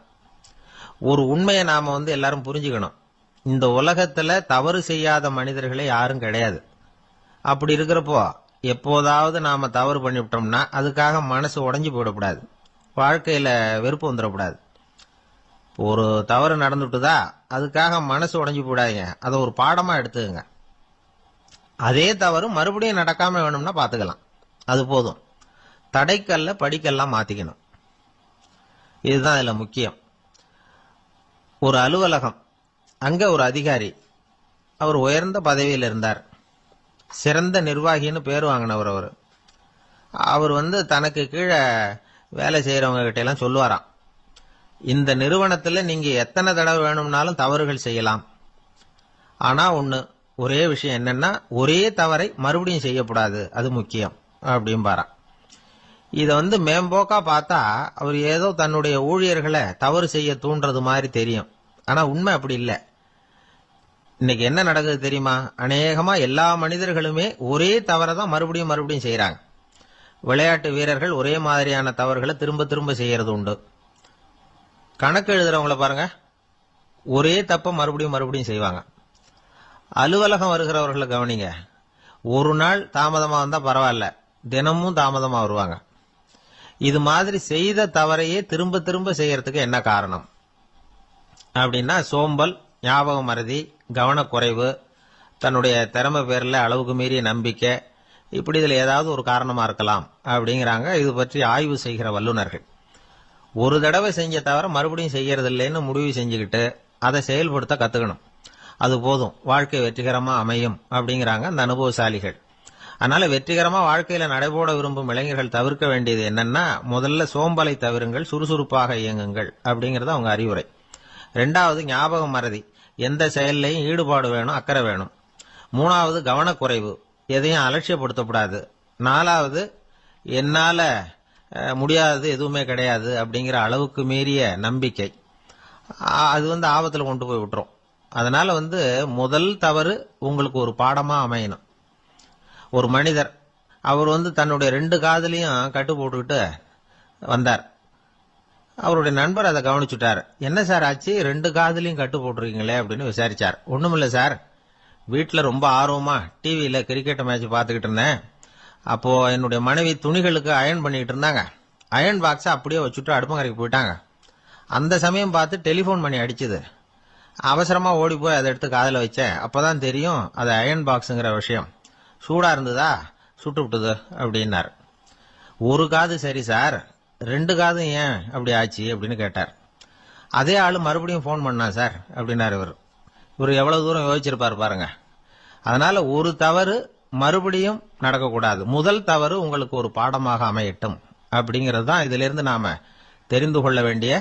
ஒரு உண்மையை நாம எல்லாரும் புரிஞ்சுக்கணும். இந்த உலகத்துல தவறு செய்யாத மனிதர்களே யாரும் கிடையாது. அப்படி இருக்கிறப்போ எப்போதாவது நாம தவறு பண்ணிவிட்டோம்னா அதுக்காக மனசு உடைஞ்சு போயிடக்கூடாது, வாழ்க்கையில வெறுப்பு வந்துடக்கூடாது. ஒரு தவறு நடந்துட்டுதா அதுக்காக மனசு உடைஞ்சு போடாதீங்க, அதை ஒரு பாடமா எடுத்துக்கங்க. அதே தவறு மறுபடியும் நடக்காம வேணும்னா பாத்துக்கலாம், அது போதும். தடைக்கல்ல படிக்கல்லாம் மாத்திக்கணும், இதுதான் இதுல முக்கியம். ஒரு அலுவலகம், அங்க ஒரு அதிகாரி, அவர் உயர்ந்த பதவியில் இருந்தார், சிறந்த நிர்வாகின்னு பேர் வாங்கினவர். அவர் தனக்கு கீழே வேலை செய்யறவங்க கிட்ட எல்லாம் சொல்லுவாராம், இந்த நிறுவனத்துல நீங்க எத்தனை தடவை வேணும்னாலும் தவறுகள் செய்யலாம், ஆனா ஒரே விஷயம் என்னன்னா ஒரே தவறை மறுபடியும் செய்யக்கூடாது, அது முக்கியம் அப்படின்பாராம். இத மேம்போக்கா பார்த்தா அவர் ஏதோ தன்னுடைய ஊழியர்களை தவறு செய்ய தூண்டுறது மாதிரி தெரியும். ஆனா உண்மை அப்படி இல்லை. இன்னைக்கு என்ன நடக்குது தெரியுமா? அநேகமா எல்லா மனிதர்களுமே ஒரே தவறை தான் மறுபடியும் மறுபடியும் செய்யறாங்க. விளையாட்டு வீரர்கள் ஒரே மாதிரியான தவறுகளை திரும்ப திரும்ப செய்யறது உண்டு. கணக்கு எழுதுறவங்களை பாருங்க, ஒரே தப்ப மறுபடியும் மறுபடியும் செய்வாங்க. அலுவலகம் வருகிறவர்களை கவனிங்க, ஒரு நாள் தாமதமா வந்தா பரவாயில்ல, தினமும் தாமதமா வருவாங்க. இது மாதிரி செய்த தவறையே திரும்ப திரும்ப செய்யறதுக்கு என்ன காரணம் அப்படின்னா சோம்பல், ஞாபக மறதி, கவனக்குறைவு, தன்னுடைய திறமை பேர்ல அளவுக்கு மீறிய நம்பிக்கை, இப்படி இதுல ஏதாவது ஒரு காரணமா இருக்கலாம் அப்படிங்கிறாங்க இது பற்றி ஆய்வு செய்கிற வல்லுநர்கள். ஒரு தடவை செஞ்ச தவிர மறுபடியும் செய்யறது இல்லைன்னு முடிவு செஞ்சுக்கிட்டு அதை செயல்படுத்த கத்துக்கணும், அது போதும், வாழ்க்கை வெற்றிகரமா அமையும் அப்படிங்கிறாங்க அந்த அனுபவசாலிகள். அதனால வெற்றிகரமா வாழ்க்கையில நடைபோட விரும்பும் இளைஞர்கள் தவிர்க்க வேண்டியது என்னன்னா, முதல்ல சோம்பலை தவிருங்கள், சுறுசுறுப்பாக இயங்குங்கள் அப்படிங்கறது அவங்க அறிவுரை. 2வது ஞாபக மறதி, எந்த செயல்லையும் ஈடுபாடு வேணும், அக்கறை வேணும். 3வது கவனக்குறைவு, எதையும் அலட்சியப்படுத்தக்கூடாது. 4வது என்னால முடியாது எதுவுமே கிடையாது அப்படிங்கிற அளவுக்கு மீறிய நம்பிக்கை, அது ஆபத்துல கொண்டு போய் விட்டுரும். அதனால முதல் தவறு உங்களுக்கு ஒரு பாடமா அமையணும். ஒரு மனிதர், அவர் தன்னுடைய 2 காதுலையும் கட்டு போட்டுக்கிட்டு வந்தார். அவருடைய நண்பர் அதை கவனிச்சுட்டார். என்ன சார் ஆச்சு, 2 காதுலையும் கட்டு போட்டுருக்கீங்களே அப்படின்னு விசாரிச்சார். ஒண்ணுமில்ல சார், வீட்டுல ரொம்ப ஆர்வமா டிவியில கிரிக்கெட் மேட்ச் பார்த்துக்கிட்டு இருந்தேன். அப்போ என்னுடைய மனைவி துணிகளுக்கு அயன் பண்ணிட்டு இருந்தாங்க. அயன் பாக்ஸை அப்படியே வச்சுட்டு அடுப்பங்கரைக்கு போயிட்டாங்க. அந்த சமயம் பார்த்து டெலிஃபோன் பண்ணி அடிச்சுது. அவசரமா ஓடி போய் அதை எடுத்து காதில் வச்சேன். அப்பதான் தெரியும் அது அயன் பாக்ஸுங்கிற விஷயம். சூடா இருந்ததா, சுட்டு விட்டுது அப்படின்னார். ஒரு காது சரி சார், 2 காதும் ஏன் அப்படி ஆச்சு அப்படின்னு கேட்டார். அதே ஆளு மறுபடியும் போன் பண்ணா சார் அப்படின்னாரு இவர் எவ்வளவு தூரம் யோசிச்சிருப்பாரு பாருங்க. அதனால ஒரு தவறு மறுபடியும் நடக்கக்கூடாது. முதல் தவறு உங்களுக்கு ஒரு பாடமாக அமையட்டும் அப்படிங்கிறது தான் இதுல இருந்து நாம தெரிந்து கொள்ள வேண்டிய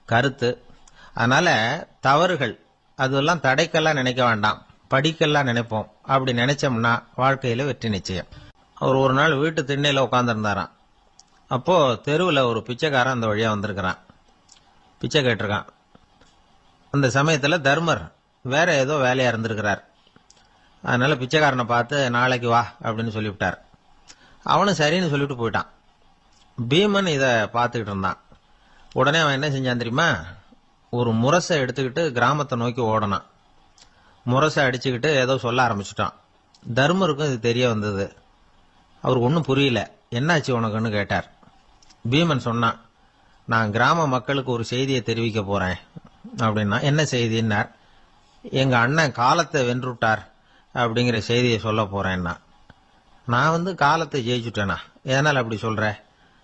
கருத்து. அதனால தவறுகள் அதெல்லாம் தடைக்கெல்லாம் நினைக்க வேண்டாம், படிக்கெல்லாம் நினைப்போம். அப்படி நினைச்சோம்னா வாழ்க்கையில வெற்றி நிச்சயம். அவர் ஒரு நாள் வீட்டு திண்ணையில உட்கார்ந்துருந்தாராம். அப்போ தெருவில் ஒரு பிச்சைக்காரன் அந்த வழியா வந்திருக்கிறான். பிச்சை கேட்டிருக்கான். அந்த சமயத்துல தர்மர் வேற ஏதோ வேலையா இருந்திருக்கிறார். அதனால பிச்சைக்காரனை பார்த்து நாளைக்கு வா அப்படின்னு சொல்லிவிட்டார். அவனும் சரின்னு சொல்லிட்டு போயிட்டான். பீமன் இத பார்த்துக்கிட்டு இருந்தான். உடனே அவன் என்ன செஞ்சான் தெரியுமா? ஒரு முரசை எடுத்துக்கிட்டு கிராமத்தை நோக்கி ஓடனான். முரசை அடிச்சுக்கிட்டு ஏதோ சொல்ல ஆரம்பிச்சுட்டான். தர்மருக்கும் இது தெரிய வந்தது. அவருக்கு ஒன்றும் புரியல. என்னாச்சு உனக்குன்னு கேட்டார். பீமன் சொன்னான், நான் கிராம மக்களுக்கு ஒரு செய்தியை தெரிவிக்க போறேன் அப்படின்னா. என்ன செய்தின்னார். எங்க அண்ணன் காலத்தை வென்றுட்டார் அப்படிங்கிற செய்தியை சொல்ல போறேன்னா. நான் காலத்தை ஜெயிச்சுட்டேனா, எதனால் அப்படி சொல்ற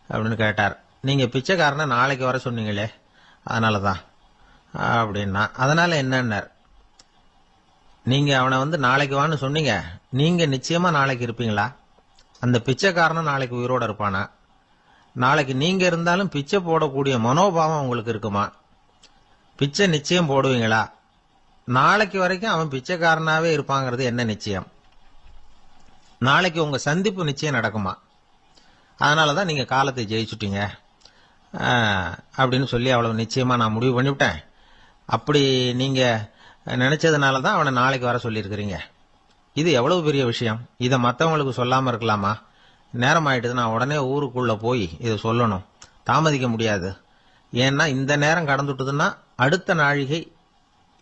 அப்படின்னு கேட்டார். நீங்க பிச்சைக்காரனை நாளைக்கு வர சொன்னீங்களே, அதனாலதான் அப்படின்னா. அதனால என்னன்னார். நீங்க அவனை நாளைக்கு வான்னு சொன்னீங்க, நீங்க நிச்சயமா நாளைக்கு இருப்பீங்களா? அந்த பிச்சைக்காரனும் நாளைக்கு உயிரோட இருப்பானா? நாளைக்கு நீங்க இருந்தாலும் பிச்சை போடக்கூடிய மனோபாவம் உங்களுக்கு இருக்குமா? பிச்சை நிச்சயம் போடுவீங்களா? நாளைக்கு வரைக்கும் அவன் பிச்சைக்காரனாவே இருப்பாங்கிறது என்ன நிச்சயம்? நாளைக்கு உங்க சந்திப்பு நிச்சயம் நடக்குமா? அதனாலதான் நீங்க காலத்தை ஜெயிச்சுட்டீங்க அப்படின்னு சொல்லி அவ்வளவு நிச்சயமா நான் முடிவு பண்ணிவிட்டேன். அப்படி நீங்க நினைச்சதுனாலதான் அவனை நாளைக்கு வர சொல்லியிருக்கிறீங்க. இது எவ்வளவு பெரிய விஷயம். இதை மற்றவங்களுக்கு சொல்லாம இருக்கலாமா? நேரம் ஆயிட்டுது, நான் உடனே ஊருக்குள்ள போய் இதை சொல்லணும், தாமதிக்க முடியாது. ஏன்னா இந்த நேரம் கடந்துட்டுதுன்னா அடுத்த நாழிகை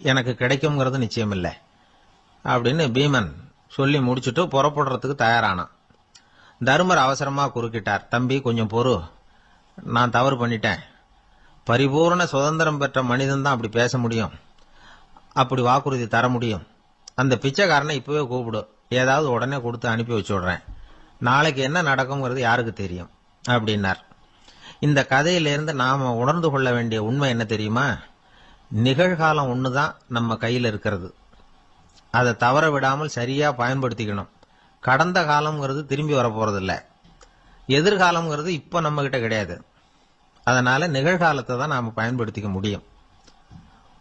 எனக்கு கிடைக்கும்ங்கிறது நிச்சயம் இல்லை அப்படின்னு பீமன் சொல்லி முடிச்சுட்டு புறப்படுறதுக்கு தயாரானான். தர்மர் அவசரமா குறுக்கிட்டார். தம்பி கொஞ்சம் பொறு, நான் தவறு பண்ணிட்டேன். பரிபூர்ண சுதந்திரம் பெற்ற மனிதன் தான் அப்படி பேச முடியும், அப்படி வாக்குறுதி தர முடியும். அந்த பிச்சைக்காரனை இப்பவே கூப்பிடு, ஏதாவது உடனே கொடுத்து அனுப்பி வச்சு விடுறேன். நாளைக்கு என்ன நடக்கும்ங்கிறது யாருக்கு தெரியும் அப்படின்னார். இந்த கதையிலிருந்து நாம உணர்ந்து கொள்ள வேண்டிய உண்மை என்ன தெரியுமா? நிகழ்காலம் ஒண்ணுதான் நம்ம கையில் இருக்கிறது. அதை தவற விடாமல் சரியா பயன்படுத்திக்கணும். கடந்த காலம்ங்கிறது திரும்பி வரப்போறதில்ல. எதிர்காலம்ங்கிறது இப்ப நம்ம கிட்ட கிடையாது. அதனால நிகழ்காலத்தை தான் நாம பயன்படுத்திக்க முடியும்.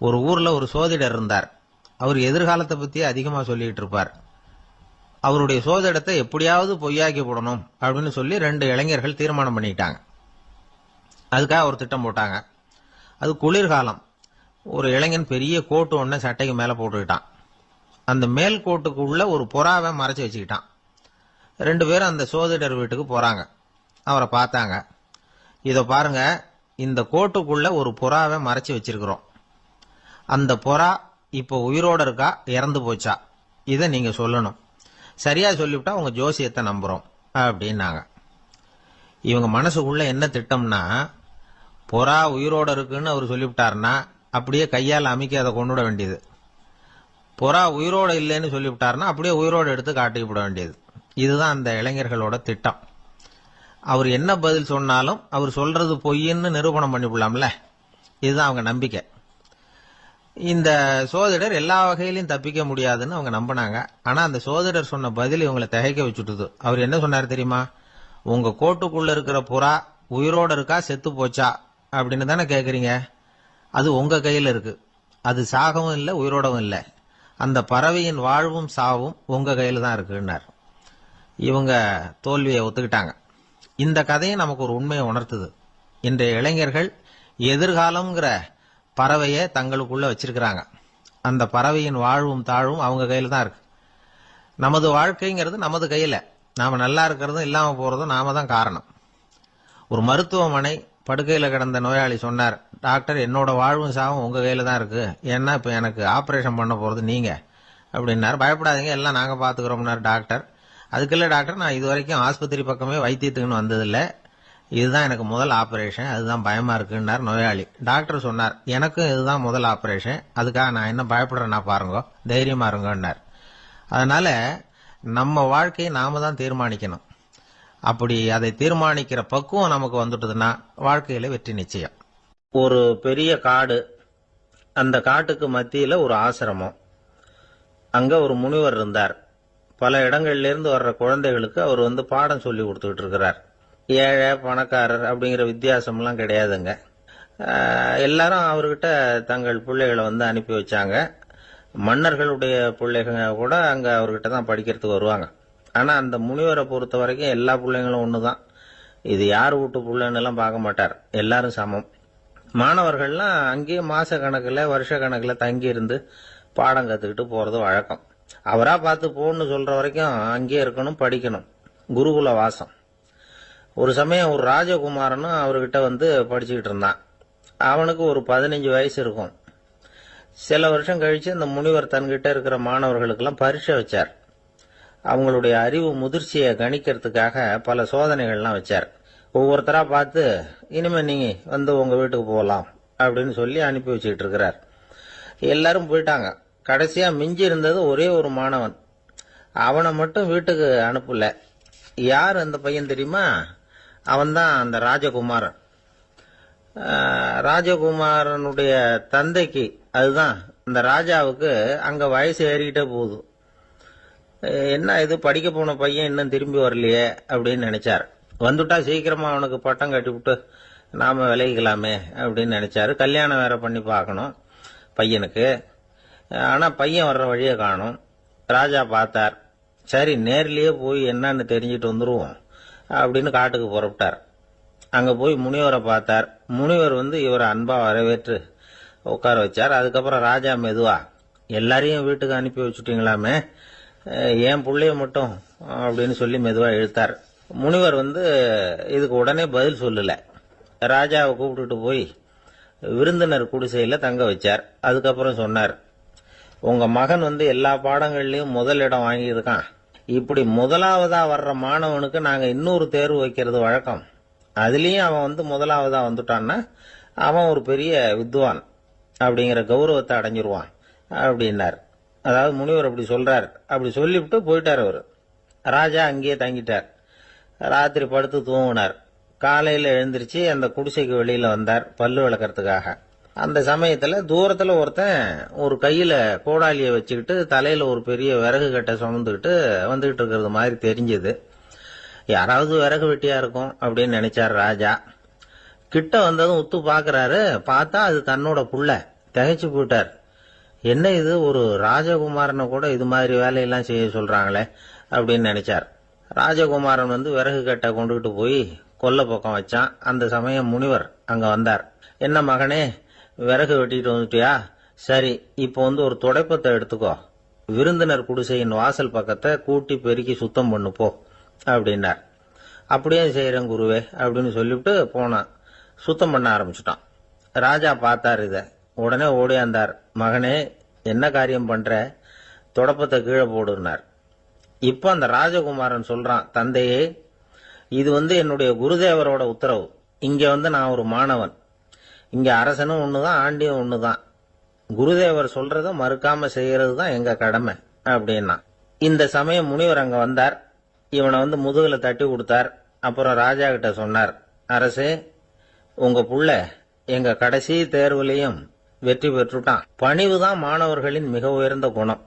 ஒரு ஊர்ல ஒரு சோதிடர் இருந்தார். அவர் எதிர்காலத்தை பத்தி அதிகமா சொல்லிட்டு இருப்பார். அவருடைய சோதிடத்தை எப்படியாவது பொய்யாக்கி போடணும் அப்படின்னு சொல்லி 2 இளைஞர்கள் தீர்மானம் பண்ணிட்டாங்க. அதுக்காக ஒரு திட்டம் போட்டாங்க. அது குளிர்காலம். ஒரு இளைஞன் பெரிய கோட்டு ஒண்ணு சட்டைக்கு மேல போட்டுக்கிட்டான். அந்த மேல் கோட்டுக்குள்ள ஒரு புறாவை மறைச்சு வச்சுக்கிட்டான். 2 பேரும் அந்த சோதிடர் வீட்டுக்கு போறாங்க. அவரை பார்த்தாங்க. இத பாருங்க, இந்த கோட்டுக்குள்ள ஒரு புறாவை மறைச்சு வச்சிருக்கிறோம். அந்த புறா இப்ப உயிரோட இருக்கா, இறந்து போச்சா, இதை நீங்க சொல்லணும். சரியா சொல்லிவிட்டா உங்க ஜோசியத்தை நம்புறோம் அப்படின்னாங்க. இவங்க மனசுக்குள்ள என்ன திட்டம்னா, புறா உயிரோட இருக்குன்னு அவர் சொல்லிவிட்டாருன்னா அப்படியே கையால் அமைக்க அதை கொண்டுட வேண்டியது. புறா உயிரோட இல்லைன்னு சொல்லிவிட்டாருன்னா அப்படியே உயிரோட எடுத்து காட்டிவிட வேண்டியது. இதுதான் அந்த இளைஞர்களோட திட்டம். அவர் என்ன பதில் சொன்னாலும் அவர் சொல்றது பொய்ன்னு நிரூபணம் பண்ணிவிடலாம்ல. இதுதான் அவங்க நம்பிக்கை. இந்த சோதிடர் எல்லா வகையிலையும் தப்பிக்க முடியாதுன்னு அவங்க நம்பினாங்க. ஆனா அந்த சோதிடர் சொன்ன பதில் இவங்களை திகைக்க வச்சுட்டுது. அவர் என்ன சொன்னார் தெரியுமா? உங்க கோட்டுக்குள்ள இருக்கிற புறா உயிரோட இருக்கா செத்து போச்சா அப்படின்னு தானே கேக்குறீங்க. அது உங்க கையில இருக்கு. அது சாகவும் இல்லை, உயிரோடவும் இல்லை. அந்த பறவையின் வாழ்வும் சாவும் உங்க கையில தான் இருக்குன்னார். இவங்க தோல்வியை ஒத்துக்கிட்டாங்க. இந்த கதையை நமக்கு ஒரு உண்மையை உணர்த்துது. இன்றைய இளைஞர்கள் எதிர்காலம்ங்கிற பறவையை தங்களுக்குள்ள வச்சிருக்கிறாங்க. அந்த பறவையின் வாழ்வும் தாழ்வும் அவங்க கையில தான் இருக்கு. நமது வாழ்க்கைங்கிறது நமது கையில. நாம நல்லா இருக்கிறதும் இல்லாம போறதும் நாம தான் காரணம். ஒரு மருத்துவமனை படுக்கையில கிடந்த நோயாளி சொன்னார், டாக்டர் என்னோட வாழ்வும் சாவும் உங்க கையில தான் இருக்கு, ஏன்னா இப்ப எனக்கு ஆபரேஷன் பண்ண போறது நீங்க அப்படின்னாரு. பயப்படாதீங்க, எல்லாம் நாங்க பாத்துக்கிறோம்னாரு டாக்டர். அதுக்குள்ள டாக்டர், நான் இது வரைக்கும் ஆஸ்பத்திரி பக்கமே வைத்தியத்துக்குன்னு வந்ததில்லை, இதுதான் எனக்கு முதல் ஆபரேஷன், அதுதான் பயமா இருக்குன்னார் நோயாளி. டாக்டர் சொன்னார், எனக்கும் இதுதான் முதல் ஆபரேஷன், அதுக்காக நான் என்ன பயப்படுறேன்னா பாருங்க, தைரியமா இருங்கன்னார். அதனால நம்ம வாழ்க்கையை நாம தான் தீர்மானிக்கணும். அப்படி அதை தீர்மானிக்கிற பக்குவம் நமக்கு வந்துட்டதுன்னா வாழ்க்கையில வெற்றி நிச்சயம். ஒரு பெரிய காடு, அந்த காட்டுக்கு மத்தியில ஒரு ஆசிரமம். அங்க ஒரு முனிவர் இருந்தார். பல இடங்கள்ல இருந்து வர்ற குழந்தைகளுக்கு அவர் பாடம் சொல்லி கொடுத்துக்கிட்டு இருக்கிறார். ஏழை பணக்காரர் அப்படிங்கிற வித்தியாசம்லாம் கிடையாதுங்க. எல்லாரும் அவர்கிட்ட தங்கள் பிள்ளைகளை அனுப்பி வச்சாங்க. மன்னர்களுடைய பிள்ளைங்க கூட அங்க அவர்கிட்ட தான் படிக்கிறதுக்கு வருவாங்க. ஆனா அந்த முனிவரை பொறுத்த வரைக்கும் எல்லா பிள்ளைங்களும் ஒண்ணுதான். இது யார் வீட்டு பிள்ளைன்னு எல்லாம் பார்க்க மாட்டார், எல்லாரும் சமம். மாணவர்கள்லாம் அங்கேயே மாச கணக்குல வருஷ கணக்குல தங்கி இருந்து பாடம் கத்துக்கிட்டு போறது வழக்கம். அவரா பார்த்து போன்னு சொல்ற வரைக்கும் அங்கேயே இருக்கணும், படிக்கணும். குருகுல வாசம். ஒரு சமயம் ஒரு ராஜகுமாரனும் அவர்கிட்ட படிச்சுக்கிட்டு இருந்தான். அவனுக்கு ஒரு 15 வயசு இருக்கும். சில வருஷம் கழிச்சு அந்த முனிவர் தன்கிட்ட இருக்கிற மாணவர்களுக்கெல்லாம் பரீட்சை வச்சார். அவங்களுடைய அறிவு முதிர்ச்சியை கணிக்கிறதுக்காக பல சோதனைகள்லாம் வச்சார். ஒவ்வொருத்தரா பார்த்து, இனிமே நீங்க உங்க வீட்டுக்கு போகலாம் அப்படின்னு சொல்லி அனுப்பி வச்சுக்கிட்டு இருக்கிறார். எல்லாரும் போயிட்டாங்க. கடைசியா மிஞ்சி இருந்தது ஒரே ஒரு மாணவன். அவனை மட்டும் வீட்டுக்கு அனுப்பல. யார் அந்த பையன் தெரியுமா? அவன்தான் அந்த ராஜகுமாரன். ராஜகுமாரனுடைய தந்தைக்கு, அதுதான் அந்த ராஜாவுக்கு, அங்க வயசு ஏறிக்கிட்டே போகுது. என்ன இது, படிக்க போன பையன் இன்னும் திரும்பி வரலையே அப்படின்னு நினைச்சார். வந்துட்டா சீக்கிரமா அவனுக்கு பட்டம் கட்டி விட்டு நாம விலகிக்கலாமே அப்படின்னு நினைச்சாரு. கல்யாணம் வேற பண்ணி பார்க்கணும் பையனுக்கு. ஆனா பையன் வர்ற வழியை காணும். ராஜா பார்த்தார். சரி, நேர்லயே போய் என்னன்னு தெரிஞ்சிட்டு வந்துருவோம் அப்படின்னு காட்டுக்கு புறப்பட்டார். அங்க போய் முனிவரை பார்த்தார். முனிவர் இவரை அன்பா வரவேற்று உட்கார வச்சார். அதுக்கப்புறம் ராஜா மெதுவா, எல்லாரையும் வீட்டுக்கு அனுப்பி வச்சுட்டீங்களாமே, ஏன் பிள்ளைய மட்டும் அப்படின்னு சொல்லி மெதுவா இழுத்தார். முனிவர் இதுக்கு உடனே பதில் சொல்லல. ராஜாவை கூப்பிட்டுட்டு போய் விருந்தினர் குடிசையில தங்க வச்சார். அதுக்கப்புறம் சொன்னார், உங்க மகன் எல்லா பாடங்கள்லயும் முதலிடம் வாங்கியிருக்கான். இப்படி முதலாவதா வர்ற மாணவனுக்கு நாங்க இன்னொரு தேர்வு வைக்கிறது வழக்கம். அதுலயும் அவன் முதலாவதா வந்துட்டான்னா அவன் ஒரு பெரிய வித்வான் அப்படிங்கிற கௌரவத்தை அடைஞ்சிருவான் அப்படின்னார். அதாவது முனிவர் அப்படி சொல்றார். அப்படி சொல்லிவிட்டு போயிட்டார் அவரு. ராஜா அங்கேயே தங்கிட்டார். ராத்திரி படுத்து தூங்கினார். காலையில எழுந்திருச்சு அந்த குடிசைக்கு வெளியில வந்தார் பல்லு விளக்கறதுக்காக. அந்த சமயத்துல தூரத்துல ஒருத்தன் ஒரு கையில கோடாலியை வச்சுக்கிட்டு தலையில ஒரு பெரிய விறகு கட்டை சுமந்துக்கிட்டு வந்துகிட்டு இருக்கிறது மாதிரி தெரிஞ்சது. யாராவது விறகு வெட்டியா இருக்கும் அப்படின்னு நினைச்சார் ராஜா. கிட்ட வந்ததும் உத்து பாக்குறாரு. பார்த்தா அது தன்னோட புள்ள. திகைச்சு போயிட்டார். என்ன இது, ஒரு ராஜகுமாரனை கூட இது மாதிரி வேலையெல்லாம் செய்ய சொல்றாங்களே அப்படின்னு நினைச்சார். ராஜகுமாரன் விறகு கட்டை கொண்டுகிட்டு போய் கொல்லை பக்கம் வச்சான். அந்த சமயம் முனிவர் அங்க வந்தார். என்ன மகனே, விறகு வெட்டிட்டு வந்துட்டியா? சரி, இப்போ ஒரு துடைப்பத்தை எடுத்துக்கோ, விருந்தினர் குடிசையின் வாசல் பக்கத்தை கூட்டி பெருக்கி சுத்தம் பண்ணு போ அப்படின்னார். அப்படியே செய்யறேன் குருவே அப்படின்னு சொல்லிவிட்டு போனான். சுத்தம் பண்ண ஆரம்பிச்சுட்டான். ராஜா பார்த்தார் இத. உடனே ஓடியாந்தார். மகனே, என்ன காரியம் பண்ற? தொடப்பத்தை கீழே போடுனார். இப்ப அந்த ராஜகுமாரன் சொல்றான், தந்தையே, இது என்னுடைய குருதேவரோட உத்தரவு. இங்க நான் ஒரு மாணவன். இங்க அரசனும் ஒண்ணுதான், ஆண்டியும் ஒண்ணுதான். குருதேவர் சொல்றத மறுக்காம செய்யறது தான் எங்க கடமை அப்படின்னா. இந்த சமயம் முனிவர் அங்க வந்தார். இவனை முதுகுல தட்டி கொடுத்தார். அப்புறம் ராஜா கிட்ட சொன்னார், அரசே, உங்க புள்ள எங்க கடைசி தேர்வுலையும் வெற்றி பெற்றுட்டான். பணிவுதான் மாணவர்களின் மிக உயர்ந்த குணம்.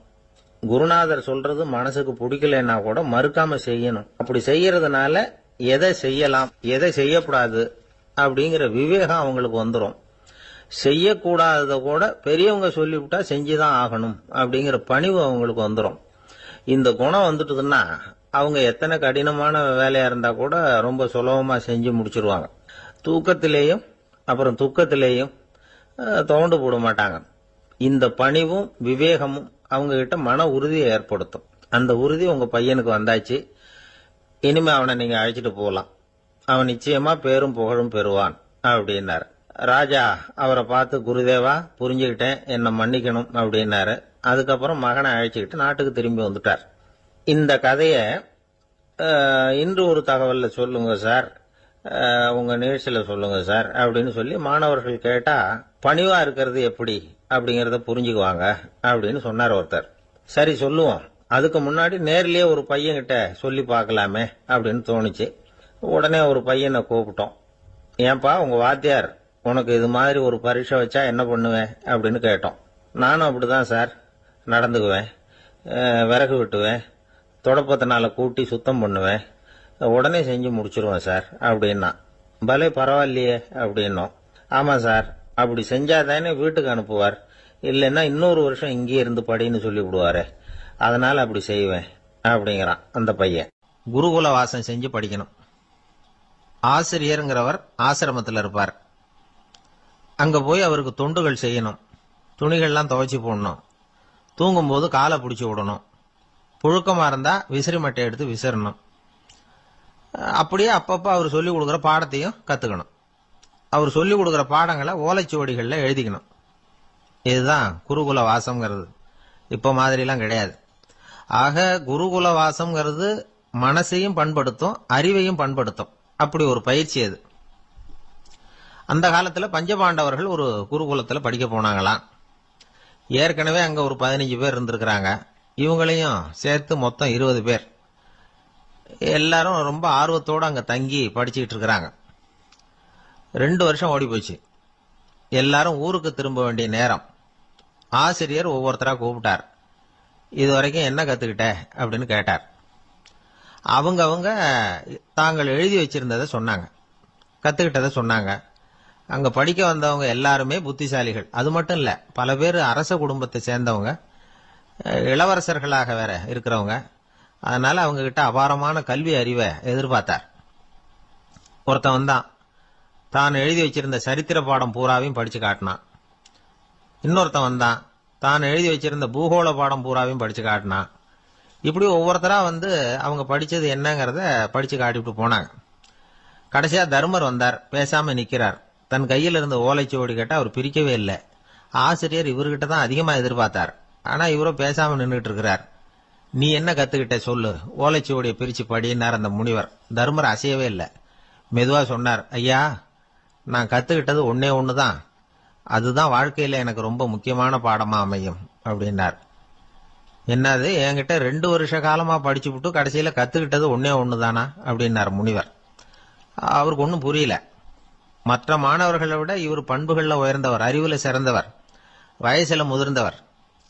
குருநாதர் சொல்றது மனசுக்கு பிடிக்கலன்னா கூட மறுக்காம செய்யணும். அப்படி செய்யறதுனால எதை செய்யலாம் எதை செய்யக்கூடாது அப்படிங்கிற விவேகம் அவங்களுக்கு வந்துடும். செய்யக்கூடாதத கூட பெரியவங்க சொல்லிவிட்டா செஞ்சுதான் ஆகணும் அப்படிங்கிற பணிவு அவங்களுக்கு வந்துடும். இந்த குணம் வந்துட்டுதுன்னா அவங்க எத்தனை கடினமான வேலையா இருந்தா கூட ரொம்ப சுலபமா செஞ்சு முடிச்சிருவாங்க. தூக்கத்திலேயும் அப்புறம் துக்கத்திலேயும் தோண்டு போட மாட்டாங்க. இந்த பணிவும் விவேகமும் அவங்க கிட்ட மன உறுதியை ஏற்படுத்தும். அந்த உறுதி உங்க பையனுக்கு வந்தாச்சு. இனிமே அவனை நீங்க அழைச்சிட்டு போகலாம். அவன் நிச்சயமா பேரும் புகழும் பெறுவான் அப்படின்னாரு. ராஜா அவரை பார்த்து, குருதேவா, புரிஞ்சுக்கிட்டேன், என்ன மன்னிக்கணும் அப்படின்னாரு. அதுக்கப்புறம் மகனை அழைச்சிக்கிட்டு நாட்டுக்கு திரும்பி வந்துட்டார். இந்த கதைய இன்று ஒரு தகவல்ல சொல்லுங்க சார் உங்க நிகழ்ச்சியில சொல்லுங்க சார் அப்படின்னு சொல்லி மாணவர்கள் கேட்டா பணிவா இருக்கிறது எப்படி அப்படிங்கறத புரிஞ்சுக்குவாங்க அப்படின்னு சொன்னார் ஒருத்தர். சரி சொல்லுவோம், அதுக்கு முன்னாடி நேர்லயே ஒரு பையன்கிட்ட சொல்லி பார்க்கலாமே அப்படின்னு தோணுச்சு. உடனே ஒரு பையனை கூப்பிட்டோம். ஏன்பா உங்க வாத்தியார் உனக்கு இது மாதிரி ஒரு பரீட்சை வச்சா என்ன பண்ணுவேன் அப்படின்னு கேட்டோம். நானும் அப்படிதான் சார் நடந்துக்குவேன், விறகு வெட்டுவேன், தொடப்பத்தினால கூட்டி சுத்தம் பண்ணுவேன், உடனே செஞ்சு முடிச்சிருவேன் சார் அப்படின்னா. பலே பரவாயில்லையே அப்படின்னோம். ஆமா சார், அப்படி செஞ்சாதானே வீட்டுக்கு அனுப்புவார், இல்லைன்னா இன்னொரு வருஷம் இங்கே இருந்து படின்னு சொல்லி விடுவாரு, அதனால அப்படி செய்வேன் அப்படிங்கிறான் அந்த பையன். குருகுல வாசம் செஞ்சு படிக்கணும். ஆசிரியருங்கிறவர் ஆசிரமத்தில் இருப்பார். அங்க போய் அவருக்கு தொண்டுகள் செய்யணும், துணிகள்லாம் துவைச்சு போடணும், தூங்கும்போது காலை பிடிச்சி விடணும், புழுக்கமா இருந்தா விசிறி மட்டை எடுத்து விசிறணும். அப்படியே அப்பப்ப அவர் சொல்லிக் கொடுக்குற பாடத்தையும் கத்துக்கணும். அவர் சொல்லிக் கொடுக்குற பாடங்களை ஓலைச்சுவடிகளில் எழுதிக்கணும். இதுதான் குருகுல வாசம்ங்கிறது. இப்ப மாதிரிலாம் கிடையாது. ஆக குருகுல வாசம்ங்கிறது மனசையும் பண்படுத்தும், அறிவையும் பண்படுத்தும். அப்படி ஒரு பயிற்சி அது. அந்த காலத்துல பஞ்சபாண்டவர்கள் ஒரு குருகுலத்துல படிக்க போனாங்களாம். ஏற்கனவே அங்க ஒரு 15 பேர் இருந்திருக்கிறாங்க. இவங்களையும் சேர்த்து மொத்தம் 20 பேர். எல்லாரும் ரொம்ப ஆர்வத்தோடு அங்க தங்கி படிச்சுக்கிட்டு இருக்கிறாங்க. 2 வருஷம் ஓடி போச்சு. எல்லாரும் ஊருக்கு திரும்ப வேண்டிய நேரம். ஆசிரியர் ஒவ்வொருத்தரா கூப்பிட்டார். இது வரைக்கும் என்ன கத்துக்கிட்ட அப்படின்னு கேட்டார். அவங்க தாங்கள் எழுதி வச்சிருந்ததை சொன்னாங்க, கத்துக்கிட்டதை சொன்னாங்க. அங்க படிக்க வந்தவங்க எல்லாருமே புத்திசாலிகள். அது மட்டும் இல்ல, பல பேர் அரச குடும்பத்தை சேர்ந்தவங்க, இளவரசர்களாக வேற இருக்கிறவங்க. அதனால அவங்க கிட்ட அபாரமான கல்வி அறிவை எதிர்பார்த்தார். ஒருத்தன் வந்தான், தான் எழுதி வச்சிருந்த சரித்திர பாடம் பூராவையும் படிச்சு காட்டினான். இன்னொருத்தன் வந்தான், தான் எழுதி வச்சிருந்த பூகோள பாடம் பூராவையும் படிச்சு காட்டினான். இப்படி ஒவ்வொருத்தரா வந்து அவங்க படிச்சது என்னங்கிறத படிச்சு காட்டிவிட்டு போனாங்க. கடைசியா தர்மர் வந்தார். பேசாம நிக்கிறார். தன் கையில் இருந்த ஓலைச்சுவடி கேட்டா அவர் பிரிக்கவே இல்லை. ஆசிரியர் இவர்கிட்ட தான் அதிகமா எதிர்பார்த்தார். ஆனா இவரோ பேசாம நின்றுட்டு இருக்கிறார். நீ என்ன கத்துக்கிட்ட சொல்லு, ஓலைச்சுவடியை பிரிச்சு படினார் அந்த முனிவர். தர்மர் அசையவே இல்லை. மெதுவா சொன்னார், ஐயா நான் கத்துக்கிட்டது ஒன்னே ஒண்ணுதான், அதுதான் வாழ்க்கையில எனக்கு ரொம்ப முக்கியமான பாடமா அமையும் அப்படின்னார். என்னது, என்கிட்ட 2 வருஷ காலமா படிச்சு விட்டு கடைசியில கத்துக்கிட்டது ஒன்னே ஒண்ணுதானா அப்படின்னார் முனிவர். அவருக்கு ஒன்னும் புரியல. மற்ற மாணவர்களை விட இவர் பண்புகள்ல உயர்ந்தவர், அறிவுல சிறந்தவர், வயசுல முதிர்ந்தவர்.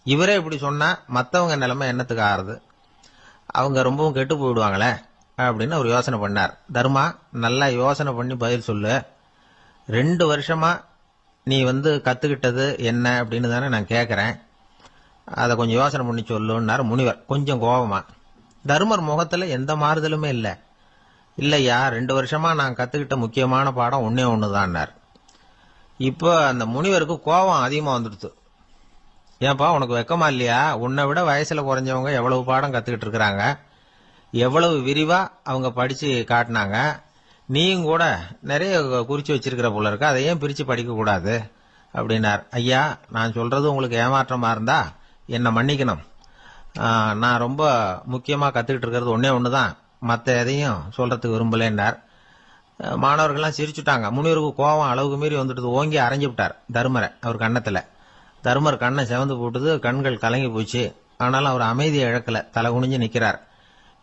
இவரே இப்படி சொன்னா மத்தவங்க நிலைமை என்னத்துக்கு ஆறுது, அவங்க ரொம்பவும் கெட்டு போயிடுவாங்களே அப்படின்னு அவர் யோசனை பண்ணார். தர்மா, நல்லா யோசனை பண்ணி பதில் சொல்லு. 2 வருஷமா நீ வந்து கத்துக்கிட்டது என்ன அப்படின்னு தானே நான் கேட்கறேன், அதை கொஞ்சம் யோசனை பண்ணி சொல்லுன்னார் முனிவர் கொஞ்சம் கோபமா. தர்மர் முகத்துல எந்த மாறுதலுமே இல்லை. இல்லையா, 2 வருஷமா நான் கத்துக்கிட்ட முக்கியமான பாடம் ஒன்னே ஒண்ணுதான்னார். இப்போ அந்த முனிவருக்கு கோபம் அதிகமா வந்துடுச்சு. ஏன்பா உனக்கு வெக்கமா இல்லையா, உன்னை விட வயசுல குறைஞ்சவங்க எவ்வளவு பாடம் கத்துக்கிட்டு இருக்கிறாங்க, எவ்வளவு விரிவா அவங்க படிச்சு காட்டினாங்க, நீயும் கூட நிறைய குறிச்சு வச்சிருக்கிற போல இருக்கு, அதை ஏன் பிரிச்சு படிக்க கூடாது அப்படின்னார். ஐயா நான் சொல்றது உங்களுக்கு ஏமாற்றமா இருந்தா என்ன மன்னிக்கணும், நான் ரொம்ப முக்கியமா கத்துக்கிட்டு இருக்கிறது ஒன்னே ஒண்ணுதான், மற்ற எதையும் சொல்றதுக்கு விரும்பலன்னார். மாணவர்கள்லாம் சிரிச்சுட்டாங்க. முனிவருக்கு கோபம் அளவுக்கு மீறி வந்துட்டு ஓங்கி அரைஞ்சு விட்டார் தர்மரை அவர் கண்ணத்துல. தர்மர் கண்ணை செவந்து போட்டுது, கண்கள் கலங்கி போச்சு. ஆனாலும் அவர் அமைதியை இழக்கல, தலை குனிஞ்சு நிக்கிறார்.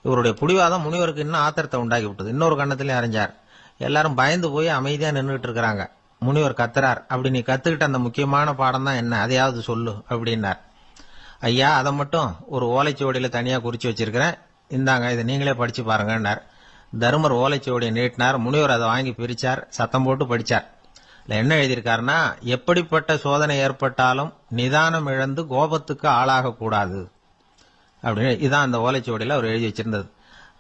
இவருடைய புடிவாதம் முனிவருக்கு இன்னும் ஆத்திரத்தை உண்டாக்கி விட்டது. இன்னொரு கண்ணத்திலே அரைஞ்சார். எல்லாரும் பயந்து போய் அமைதியா நின்றுட்டு இருக்கிறாங்க. முனிவர் கத்துறார், அப்படி நீ கத்துக்கிட்ட அந்த முக்கியமான பாடம் தான் என்ன, அதையாவது சொல்லு அப்படின்னார். ஐயா அதை மட்டும் ஒரு ஓலைச்சுவடியில தனியா குறிச்சு வச்சிருக்கிறேன், இந்தாங்க இதை நீங்களே படிச்சு பாருங்கன்னார். தர்மர் ஓலைச்சுவடியை நீட்டினார். முனிவர் அதை வாங்கி பிரிச்சார், சத்தம் போட்டு படிச்சார். என்ன எழுதியிருக்காருன்னா, எப்படிப்பட்ட சோதனை ஏற்பட்டாலும் நிதானம் இழந்து கோபத்துக்கு ஆளாக கூடாது அப்படின்னு. இதான் அந்த ஓலைச்சுவடியில அவர் எழுதி வச்சிருந்தது.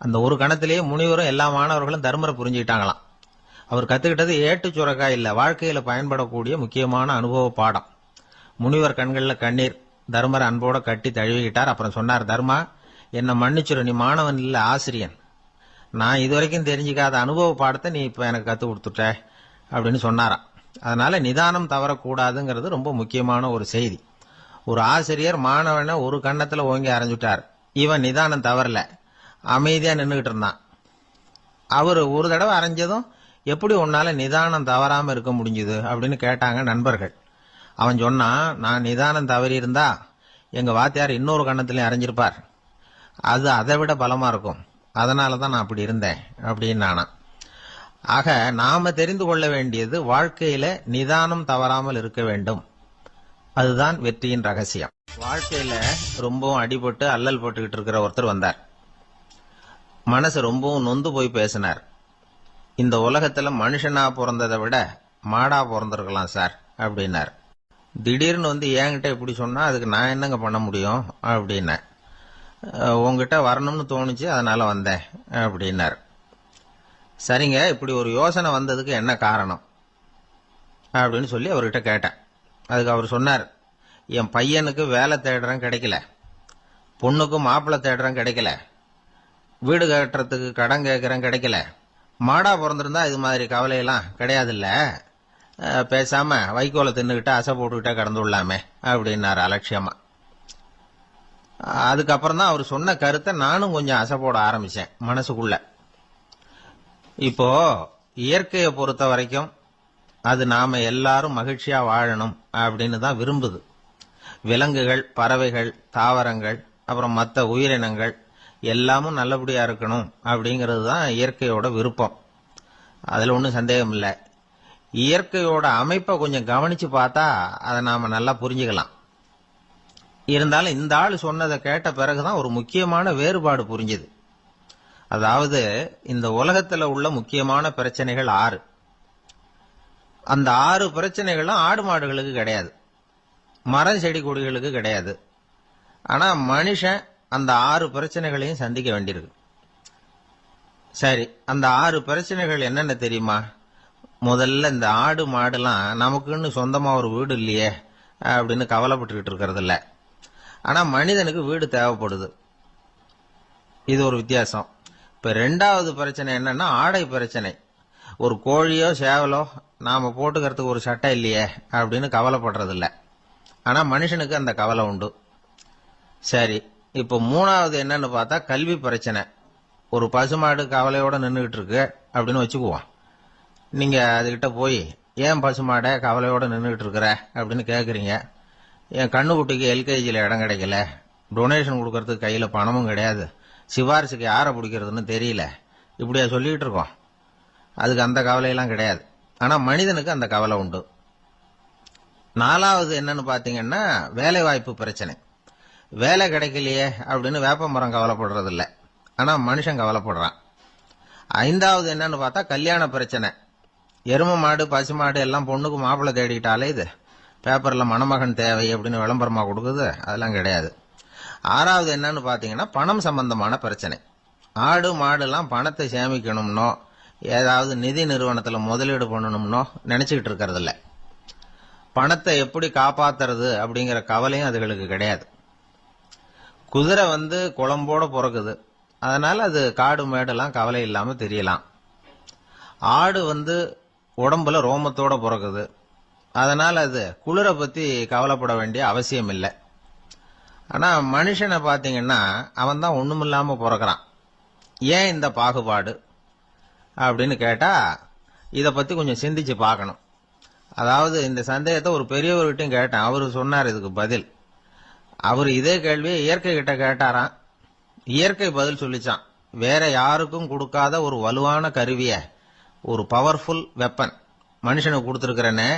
அந்த ஒரு கணத்திலேயே முனிவரும் எல்லா மாணவர்களும் தர்மரை புரிஞ்சுக்கிட்டாங்களாம். அவர் கத்துக்கிட்டது ஏட்டு சுரக்கா இல்ல, வாழ்க்கையில பயன்படக்கூடிய முக்கியமான அனுபவ பாடம். முனிவர் கண்கள்ல கண்ணீர். தர்மர் அன்போட கட்டி தழுவிக்கிட்டார். அப்புறம் சொன்னார், தர்மா என்ன மன்னிச்சிரு, நீ மாணவன் இல்ல ஆசிரியன், நான் இதுவரைக்கும் தெரிஞ்சுக்காத அனுபவ பாடத்தை நீ இப்ப எனக்கு கத்து கொடுத்துட்ட அப்படின்னு சொன்னாராம். அதனால நிதானம் தவறக்கூடாதுங்கிறது ரொம்ப முக்கியமான ஒரு செய்தி. ஒரு ஆசிரியர் மாணவனை ஒரு கண்ணத்துல ஓங்கி அரைஞ்சுட்டார். இவன் நிதானம் தவறல, அமைதியா நின்றுகிட்டு இருந்தான். அவர் ஒரு தடவை அரைஞ்சதும் எப்படி உன்னால நிதானம் தவறாம இருக்க முடிஞ்சுது அப்படின்னு கேட்டாங்க நண்பர்கள். அவன் சொன்னான், நான் நிதானம் தவறி இருந்தா எங்க வாத்தியார் இன்னொரு கண்ணத்திலையும் அரைஞ்சிருப்பார், அது அதை விட பலமா இருக்கும், அதனாலதான் நான் அப்படி இருந்தேன் அப்படின்னு நானா. ஆக நாம தெரிந்து கொள்ள வேண்டியது வாழ்க்கையில நிதானம் தவறாமல் இருக்க வேண்டும். அதுதான் வெற்றியின் ரகசியம். வாழ்க்கையில ரொம்பவும் அடிபட்டு அல்லல் போட்டுக்கிட்டு இருக்கிற ஒருத்தர் வந்தார். மனசு ரொம்பவும் நொந்து போய் பேசினார். இந்த உலகத்துல மனுஷனா பிறந்ததை விட மாடா பிறந்திருக்கலாம் சார் அப்படின்னார். திடீர்னு வந்து என்கிட்ட இப்படி சொன்னா அதுக்கு நான் என்னங்க பண்ண முடியும் அப்படின்ன. உங்ககிட்ட வரணும்னு தோணுச்சு, அதனால வந்தேன் அப்படின்னார். சரிங்க, இப்படி ஒரு யோசனை வந்ததுக்கு என்ன காரணம் அப்படின்னு சொல்லி அவர்கிட்ட கேட்டேன். அதுக்கு அவர் சொன்னார், என் பையனுக்கு வேலை தேடுறேன் கிடைக்கல, பொண்ணுக்கு மாப்பிள்ளை தேடுறேன் கிடைக்கல, வீடு கட்டுறதுக்கு கடன் கேட்கறேன் கிடைக்கல, மாடா பிறந்திருந்தா இது மாதிரி கவலையெல்லாம் கிடையாதுல்ல, பேசாம வைக்கோலை தின்னுகிட்ட அசை போட்டுக்கிட்டே கடந்து விடலாமே அப்படின்னாரு அலட்சியமா. அதுக்கப்புறம் தான் அவர் சொன்ன கருத்தை நானும் கொஞ்சம் அசை போட ஆரம்பிச்சேன் மனசுக்குள்ள. இப்போ இயற்கையை பொறுத்த வரைக்கும் அது நாம எல்லாரும் மகிழ்ச்சியா வாழணும் அப்படின்னு தான் விரும்புது. விலங்குகள், பறவைகள், தாவரங்கள், அப்புறம் மற்ற உயிரினங்கள் எல்லாமும் நல்லபடியா இருக்கணும் அப்படிங்கிறது தான் இயற்கையோட விருப்பம். அதுல ஒன்றும் சந்தேகம் இல்லை. இயற்கையோட அமைப்பை கொஞ்சம் கவனிச்சு பார்த்தா அதை நாம நல்லா புரிஞ்சுக்கலாம். இருந்தாலும் இந்த ஆள் சொன்னதை கேட்ட பிறகுதான் ஒரு முக்கியமான வேறுபாடு புரிஞ்சுது. அதாவது இந்த உலகத்துல உள்ள முக்கியமான பிரச்சனைகள் 6. அந்த 6 பிரச்சனைகளும் ஆடு மாடுகளுக்கு கிடையாது, மரம் செடி கொடிகளுக்கு கிடையாது. ஆனா மனுஷன் அந்த 6 பிரச்சனைகளையும் சந்திக்க வேண்டியிருக்கு. சரி, அந்த 6 பிரச்சனைகள் என்னென்ன தெரியுமா? முதல்ல இந்த ஆடு மாடுலாம் நமக்குன்னு சொந்தமா ஒரு வீடு இல்லையே அப்படின்னு கவலைப்பட்டுக்கிட்டு இருக்கிறது இல்ல. ஆனா மனிதனுக்கு வீடு தேவைப்படுது. இது ஒரு வித்தியாசம். இப்ப 2வது பிரச்சனை என்னன்னா ஆடை பிரச்சனை. ஒரு கோழியோ சேவலோ நாம போட்டுக்கிறதுக்கு ஒரு சட்டை இல்லையே அப்படின்னு கவலைப்படுறது இல்ல. ஆனா மனுஷனுக்கு அந்த கவலை உண்டு. சரி, இப்ப 3வது என்னன்னு பார்த்தா கல்வி பிரச்சனை. ஒரு பசுமாடு கவலையோட நின்றுகிட்டு இருக்கு அப்படின்னு வச்சுக்குவோம். நீங்க அதுகிட்ட போய், ஏன் பசுமாட கவலையோட நின்றுகிட்டு இருக்கிற அப்படின்னு கேக்குறீங்க. என் கண்ணுக்குட்டிக்கு எல்கேஜியில் இடம் கிடைக்கல, டொனேஷன் கொடுக்கறதுக்கு கையில பணமும் கிடையாது, சிபாரிசுக்கு யாரை பிடிக்கிறதுன்னு தெரியல, இப்படியா சொல்லிட்டு இருக்கோம். அதுக்கு அந்த கவலையெல்லாம் கிடையாது. ஆனா மனிதனுக்கு அந்த கவலை உண்டு. 4வது என்னன்னு பாத்தீங்கன்னா வேலை வாய்ப்பு பிரச்சனை. வேலை கிடைக்கலையே அப்படின்னு வேப்ப மரம் கவலைப்படுறது இல்ல, ஆனா மனுஷன் கவலைப்படுறான். 5வது என்னன்னு பார்த்தா கல்யாண பிரச்சனை. எரும மாடு பசுமாடு எல்லாம் பொண்ணுக்கு மாப்பிள்ளை தேடிட்டாலே இது பேப்பர்ல மணமகன் தேவை அப்படின்னு விளம்பரமா கொடுக்குது, அதெல்லாம் கிடையாது. 6வது என்னன்னு பாத்தீங்கன்னா பணம் சம்பந்தமான பிரச்சனை. ஆடு மாடுலாம் பணத்தை சேமிக்கணும்னோ ஏதாவது நிதி நிறுவனத்துல முதலீடு பண்ணணும்னோ நினைச்சுக்கிட்டு இருக்கிறது இல்ல. பணத்தை எப்படி காப்பாத்துறது அப்படிங்கிற கவலையும் அதுகளுக்கு கிடையாது. குதிரை வந்து குளம்போட பிறகுது, அதனால அது காடு மேடெல்லாம் கவலை இல்லாம தெரியலாம். ஆடு வந்து உடம்புல ரோமத்தோட பிறகுது, அதனால அது குளிரை பத்தி கவலைப்பட வேண்டிய அவசியம் இல்லை. ஆனா மனுஷனை பாத்தீங்கன்னா அவன் தான் ஒண்ணுமில்லாம பிறக்கிறான். ஏன் இந்த பாகுபாடு அப்படின்னு கேட்டா இத பத்தி கொஞ்சம் சிந்திச்சு பார்க்கணும். அதாவது இந்த சந்தேகத்தை ஒரு பெரியவர்கிட்டையும் கேட்டேன். அவரு சொன்னார் இதுக்கு பதில். அவரு இதே கேள்வியை இயற்கை கிட்ட கேட்டாராம். இயற்கை பதில் சொல்லிச்சான், வேற யாருக்கும் கொடுக்காத ஒரு வலுவான கருவிய, ஒரு பவர்ஃபுல் வெப்பன் மனுஷனுக்கு கொடுத்திருக்கிறேன்னு,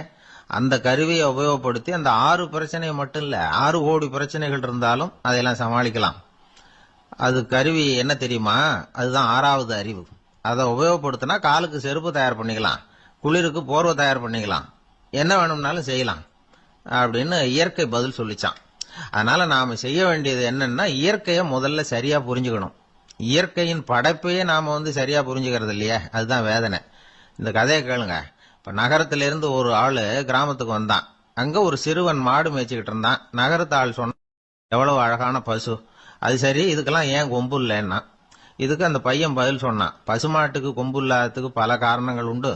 அந்த கருவியை உபயோகப்படுத்தி அந்த 6 பிரச்சனை மட்டும் இல்ல 6 கோடி பிரச்சனைகள் இருந்தாலும் அதையெல்லாம் சமாளிக்கலாம். அது கருவி என்ன தெரியுமா? அதுதான் 6வது அறிவு. அதை உபயோகப்படுத்தினா காலுக்கு செருப்பு தயார் பண்ணிக்கலாம், குளிருக்கு போர்வை தயார் பண்ணிக்கலாம், என்ன வேணும்னாலும் செய்யலாம் அப்படின்னு இயற்கை பதில் சொல்லிச்சான். அதனால நாம செய்ய வேண்டியது என்னன்னா இயற்கையை முதல்ல சரியா புரிஞ்சுக்கணும். இயற்கையின் படைப்பையே நாம வந்து சரியா புரிஞ்சுக்கிறது இல்லையே, அதுதான் வேதனை. இந்த கதையை கேளுங்க. இப்ப நகரத்திலிருந்து ஒரு ஆளு கிராமத்துக்கு வந்தான். அங்க ஒரு சிறுவன் மாடு மேய்ச்சிக்கிட்டு இருந்தான். நகரத்து ஆள் சொன்ன, எவ்வளவு அழகான பசு, அது சரி இதுக்கெல்லாம் ஏன் கொம்பு இல்லைன்னா. இதுக்கு அந்த பையன் பதில் சொன்னான், பசுமாட்டுக்கு கொம்பு இல்லாததுக்கு பல காரணங்கள் உண்டு.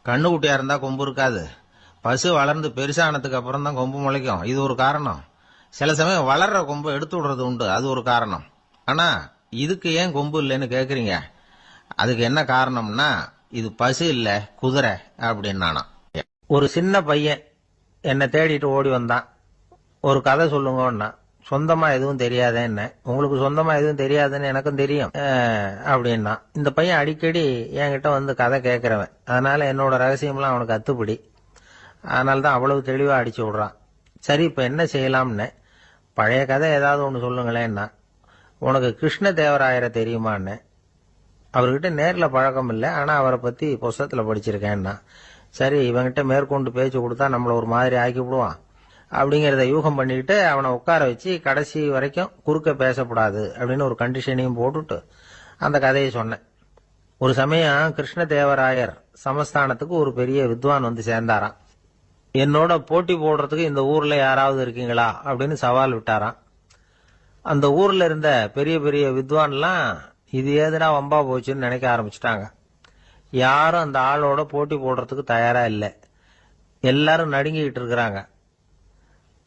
கண்ணுக்குட்டியா இருந்தா கொம்பு இருக்காது, பசு வளர்ந்து பெருசானதுக்கு அப்புறம் தான் கொம்பு முளைக்கும், இது ஒரு காரணம். சில சமயம் வளர்ற கொம்பு எடுத்து விடுறது உண்டு, அது ஒரு காரணம். ஆனா இதுக்கு ஏன் கொம்பு இல்லைன்னு கேக்குறீங்க. அதுக்கு என்ன காரணம்னா இது பசு இல்ல குதிரை அப்படின்னானா. ஒரு சின்ன பையன் என்னை தேடிட்டு ஓடி வந்தான். ஒரு கதை சொல்லுங்கன்னா, சொந்தமா எதுவும் தெரியாத என்ன, உங்களுக்கு சொந்தமா எதுவும் தெரியாதுன்னு எனக்கும் தெரியும் அப்படின்னா. இந்த பையன் அடிக்கடி என்கிட்ட வந்து கதை கேட்கிறவன், அதனால என்னோட ரகசியம்லாம் அவனுக்கு அத்துப்படி. அதனால தான் அவ்வளவு தெளிவா அடிச்சு விடுறான். சரி, இப்ப என்ன செய்யலாம்னு, பழைய கதை ஏதாவது ஒன்று சொல்லுங்களேன்னா. உனக்கு கிருஷ்ணதேவராயரை தெரியுமான்னு. அவர்கிட்ட நேரில் பழக்கம் இல்லை, ஆனா அவரை பத்தி புஸ்தகத்துல படிச்சிருக்கேன்னா. சரி, இவங்கிட்ட மேற்கொண்டு பேச்சு கொடுத்தா நம்மள ஒரு மாதிரி ஆக்கி விடுவான் அப்படிங்கறத யூகம் பண்ணிக்கிட்டு அவனை உட்கார வச்சு கடைசி வரைக்கும் குறுக்க பேசக்கூடாது அப்படின்னு ஒரு கண்டிஷனையும் போட்டுட்டு அந்த கதையை சொன்னேன். ஒரு சமயம் கிருஷ்ணதேவராயர் சமஸ்தானத்துக்கு ஒரு பெரிய வித்வான் வந்து சேர்ந்தாராம். என்னோட போட்டி போடுறதுக்கு இந்த ஊர்ல யாராவது இருக்கீங்களா அப்படின்னு சவால் விட்டாராம். அந்த ஊர்ல இருந்த பெரிய பெரிய வித்வான்லாம் இது ஏதுடா வம்பா போச்சுன்னு நினைக்க ஆரம்பிச்சுட்டாங்க. யாரும் அந்த ஆளோட போட்டி போடுறதுக்கு தயாரா இல்லை. எல்லாரும் நடுங்கிட்டு இருக்கிறாங்க.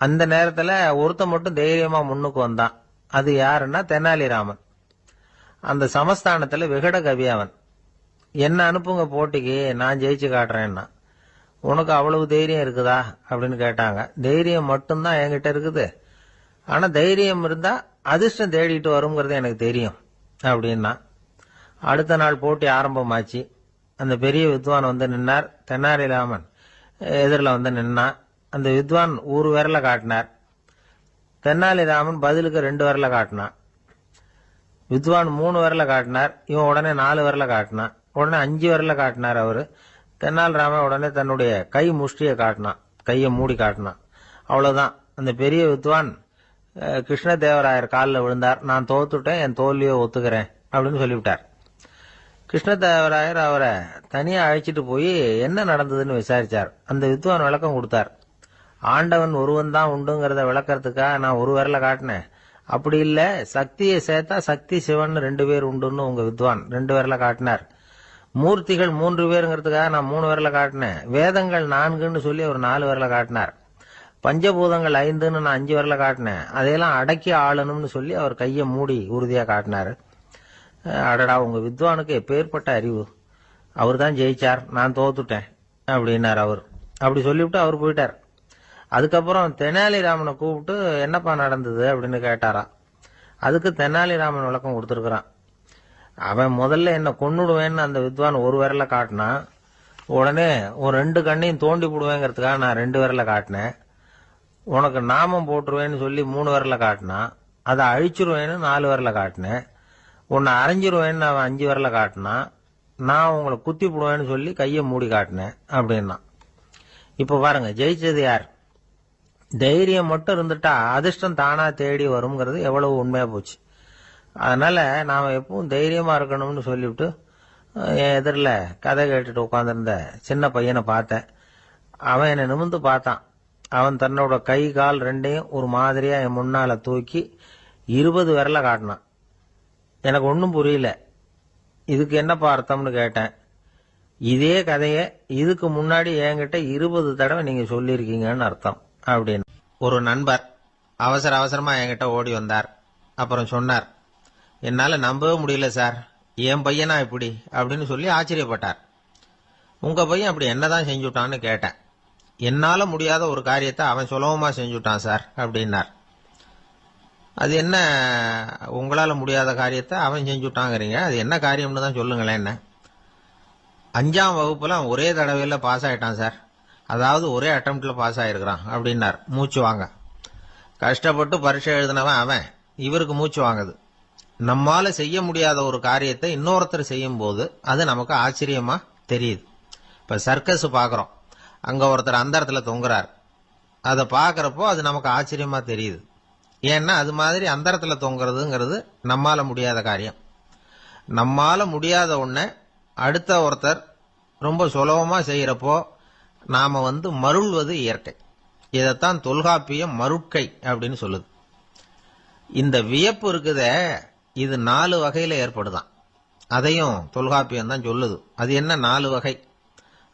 அந்த நேரத்துல ஒருத்த மட்டும் தைரியமா முன்னுக்கு வந்தான். அது யாருன்னா தெனாலிராமன். அந்த சமஸ்தானத்துல விகட கவி அவன். என்ன அனுப்புங்க போட்டிக்கு, நான் ஜெயிச்சு காட்டுறேன்னா. உனக்கு அவ்வளவு தைரியம் இருக்குதா அப்படின்னு கேட்டாங்க. தைரியம் மட்டும்தான் என்கிட்ட இருக்குது, ஆனா தைரியம் இருந்தா அதிர்ஷ்டம் தேடிட்டு வருங்கிறது எனக்கு தெரியும் அப்படின்னா. அடுத்த நாள் போட்டி ஆரம்பமாச்சு. அந்த பெரிய வித்வான் வந்து நின்னார். தெனாலிராமன் எதிரில் வந்து நின்னான். அந்த வித்வான் ஒரு விரல காட்டினார். தெனாலிராமன் பதிலுக்கு 2 விரல காட்டினான். வித்வான் 3 விரல காட்டினார். இவன் உடனே 4 விரல காட்டினான். உடனே 5 விரல காட்டினார் அவரு. தெனாலிராமன் உடனே தன்னுடைய கை முஷ்டியை காட்டினான், கையை மூடி காட்டினான். அவ்வளவுதான். அந்த பெரிய வித்வான் கிருஷ்ணதேவராயர் காலில் விழுந்தார். நான் தோத்துட்டேன், என் தோல்வியை ஒத்துக்கிறேன் அப்படின்னு சொல்லிவிட்டார். கிருஷ்ணதேவராயர் அவரை தனியா அழைச்சிட்டு போய் என்ன நடந்ததுன்னு விசாரிச்சார். அந்த வித்வான் விளக்கம் கொடுத்தார். ஆண்டவன் ஒருவன் தான் உண்டுங்கிறத விளக்கறதுக்காக நான் ஒரு விரல காட்டினேன். அப்படி இல்ல, சக்தியை சேர்த்தா சக்தி சிவன் 2 பேர் உண்டுன்னு உங்க வித்வான் 2 விரல காட்டினார். மூர்த்திகள் 3 பேருங்கிறதுக்காக நான் 3 விரல காட்டினேன். வேதங்கள் 4ன்னு சொல்லி அவர் 4 விரல காட்டினார். பஞ்சபூதங்கள் 5ன்னு நான் 5 விரல காட்டினேன். அதையெல்லாம் அடக்கி ஆளணும்னு சொல்லி அவர் கையை மூடி உறுதியா காட்டினாரு. அடடா, உங்க வித்வானுக்கு எப்பேற்பட்ட அறிவு, அவர் தான் ஜெயிச்சார், நான் தோத்துட்டேன் அப்படின்னார் அவர். அப்படி சொல்லிவிட்டு அவர் போயிட்டார். அதுக்கப்புறம் தெனாலிராமனை கூப்பிட்டு என்னப்பா நடந்தது அப்படின்னு கேட்டாராம். அதுக்கு தெனாலிராமன் விளக்கம் கொடுத்துருக்கிறான். அவன் முதல்ல என்ன கொன்னுடுவேன்னு அந்த வித்வான் ஒரு விரல காட்டினான். உடனே ஒரு 2 கண்ணையும் தோண்டி போடுவேங்கிறதுக்காக நான் 2 விரல காட்டினேன். உனக்கு நாமம் போட்டுருவேன்னு சொல்லி 3 விரல காட்டினான். அதை அழிச்சிருவேன்னு 4 விரல காட்டினேன். உன்னை அரைஞ்சிருவேன்னு அவன் 5 விரல காட்டினான். நான் உங்களை குத்தி போடுவேன்னு சொல்லி கையை மூடி காட்டினேன் அப்படின்னா. இப்ப பாருங்க, ஜெயிச்சது யார்? தைரியம் மட்டும் இருந்துட்டா அதிர்ஷ்டம் தானா தேடி வருங்கிறது எவ்வளவு உண்மையா போச்சு. அதனால நாம எப்பவும் தைரியமா இருக்கணும்னு சொல்லிவிட்டு என் எதிரில் கதை கேட்டுட்டு உட்காந்துருந்த சின்ன பையனை பார்த்தேன். அவன் என்னை நிமிர்ந்து பார்த்தான். அவன் தன்னோட கை கால் 2ஐயும் ஒரு மாதிரியா என் முன்னால தூக்கி 20 விரல காட்டினான். எனக்கு ஒன்றும் புரியல. இதுக்கு என்னப்பா அர்த்தம்னு கேட்டேன். இதே கதையை இதுக்கு முன்னாடி என்கிட்ட 20 தடவை நீங்க சொல்லியிருக்கீங்கன்னு அர்த்தம் அப்படின்னு. ஒரு நண்பர் அவசர அவசரமா என்கிட்ட ஓடி வந்தார். அப்புறம் சொன்னார், என்னால நம்பவே முடியல சார், என் பையனா இப்படி அப்படின்னு சொல்லி ஆச்சரியப்பட்டார். உங்க பையன் அப்படி என்னதான் செஞ்சுட்டான்னு கேட்டேன். என்னால முடியாத ஒரு காரியத்தை அவன் சுலபமா செஞ்சுட்டான் சார் அப்படின்னார். அது என்ன, உங்களால முடியாத காரியத்தை அவன் செஞ்சுட்டாங்கிறீங்க, அது என்ன காரியம்னு தான் சொல்லுங்களேன். என்ன, 5ஆம் வகுப்புல அவன் ஒரே தடவையில பாஸ் ஆயிட்டான் சார். அதாவது ஒரே அட்டம்ப்ட்ல பாஸ் ஆயிருக்கிறான் அப்படின்னார். மூச்சு வாங்க. கஷ்டப்பட்டு பரீட்சை எழுதினவன் அவன், இவருக்கு மூச்சு வாங்குது. நம்மால செய்ய முடியாத ஒரு காரியத்தை இன்னொருத்தர் செய்யும் போது அது நமக்கு ஆச்சரியமா தெரியுது. இப்ப சர்க்கஸ் பாக்குறோம், அங்க ஒருத்தர் அந்த இடத்துல தொங்குறார். அதை பாக்குறப்போ அது நமக்கு ஆச்சரியமா தெரியுது. ஏன்னா அது மாதிரி அந்த இடத்துல தொங்குறதுங்கிறது நம்மால முடியாத காரியம். நம்மால முடியாத ஒண்ண அடுத்த ஒருத்தர் ரொம்ப சுலபமா செய்யறப்போ நாம மருள்வது இயற்கை. இதைத்தான் தொல்காப்பியம் மருட்கை அப்படின்னு சொல்லுது. இந்த வியப்பு இருக்குதே, இது 4 வகையில ஏற்படுதான். அதையும் தொல்காப்பியம் தான் சொல்லுது. அது என்ன 4 வகை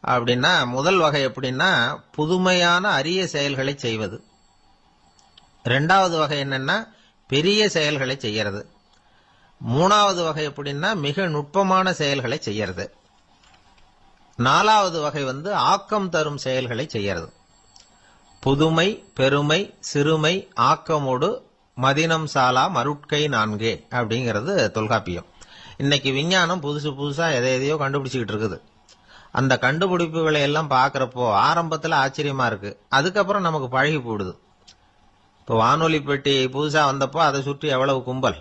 அப்படின்னா, முதல் வகை எப்படின்னா புதுமையான அரிய செயல்களை செய்வது. 2வது வகை என்னன்னா பெரிய செயல்களை செய்யறது. 3வது வகை எப்படின்னா மிக நுட்பமான செயல்களை செய்யறது. 4வது வகை ஆக்கம் தரும் செயல்களை செய்யறது. புதுமை, பெருமை, சிறுமை, ஆக்கமோடு மதினம் சாலா மருட்கை நான்கே அப்படிங்கிறது தொல்காப்பியம். இன்னைக்கு விஞ்ஞானம் புதுசு புதுசா எதையோ கண்டுபிடிச்சுக்கிட்டு இருக்குது. அந்த கண்டுபிடிப்புகளை எல்லாம் பார்க்கறப்போ ஆரம்பத்துல ஆச்சரியமா இருக்கு, அதுக்கப்புறம் நமக்கு பழகி போடுது. இப்போ வானொலி பெட்டி புதுசா வந்தப்போ அதை சுற்றி எவ்வளவு கும்பல்,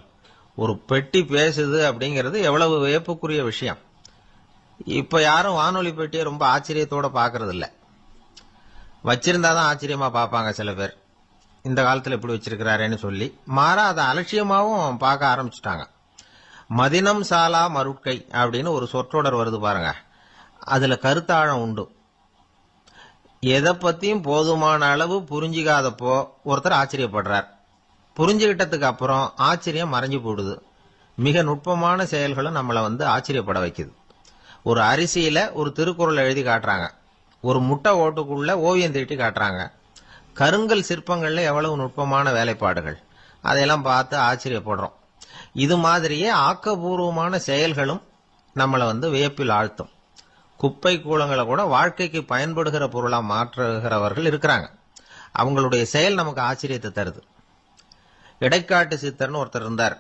ஒரு பெட்டி பேசுது அப்படிங்கிறது எவ்வளவு வியப்புக்குரிய விஷயம். இப்ப யாரும் வானொலி பெட்டியை ரொம்ப ஆச்சரியத்தோட பாக்குறது இல்ல. வச்சிருந்தாதான் ஆச்சரியமா பார்ப்பாங்க சில பேர், இந்த காலத்துல இப்படி வச்சிருக்கிறாரேன்னு சொல்லி. மாறா அதை அலட்சியமாவும் பார்க்க ஆரம்பிச்சுட்டாங்க. மதினம் சாலா மருட்கை அப்படின்னு ஒரு சொற்றொடர் வருது பாருங்க, அதுல கருத்தாழம் உண்டு. எதை பத்தியும் போதுமான அளவு புரிஞ்சிக்காதப்போ ஒருத்தர் ஆச்சரியப்படுறார், புரிஞ்சுகிட்டதுக்கு அப்புறம் ஆச்சரியம் மறைஞ்சு போடுது. மிக நுட்பமான செயல்களும் நம்மளை ஆச்சரியப்பட வைக்குது. ஒரு அரிசியில ஒரு திருக்குறள் எழுதி காட்டுறாங்க, ஒரு முட்டை ஓட்டுக்குள்ள ஓவியம் தீட்டி காட்டுறாங்க. கருங்கல் சிற்பங்கள்ல எவ்வளவு நுட்பமான வேலைப்பாடுகள், அதையெல்லாம் பார்த்து ஆச்சரியப்படுறோம். இது மாதிரியே ஆக்கப்பூர்வமான செயல்களும் நம்மளை வியப்பில் ஆழ்த்தும். குப்பை கூலங்களை கூட வாழ்க்கைக்கு பயன்படுகிற பொருளா மாற்றுகிறவர்கள் இருக்கிறாங்க. அவங்களுடைய செயல் நமக்கு ஆச்சரியத்தை தருது. இடைக்காட்டு சித்தர்னு ஒருத்தர் இருந்தார்.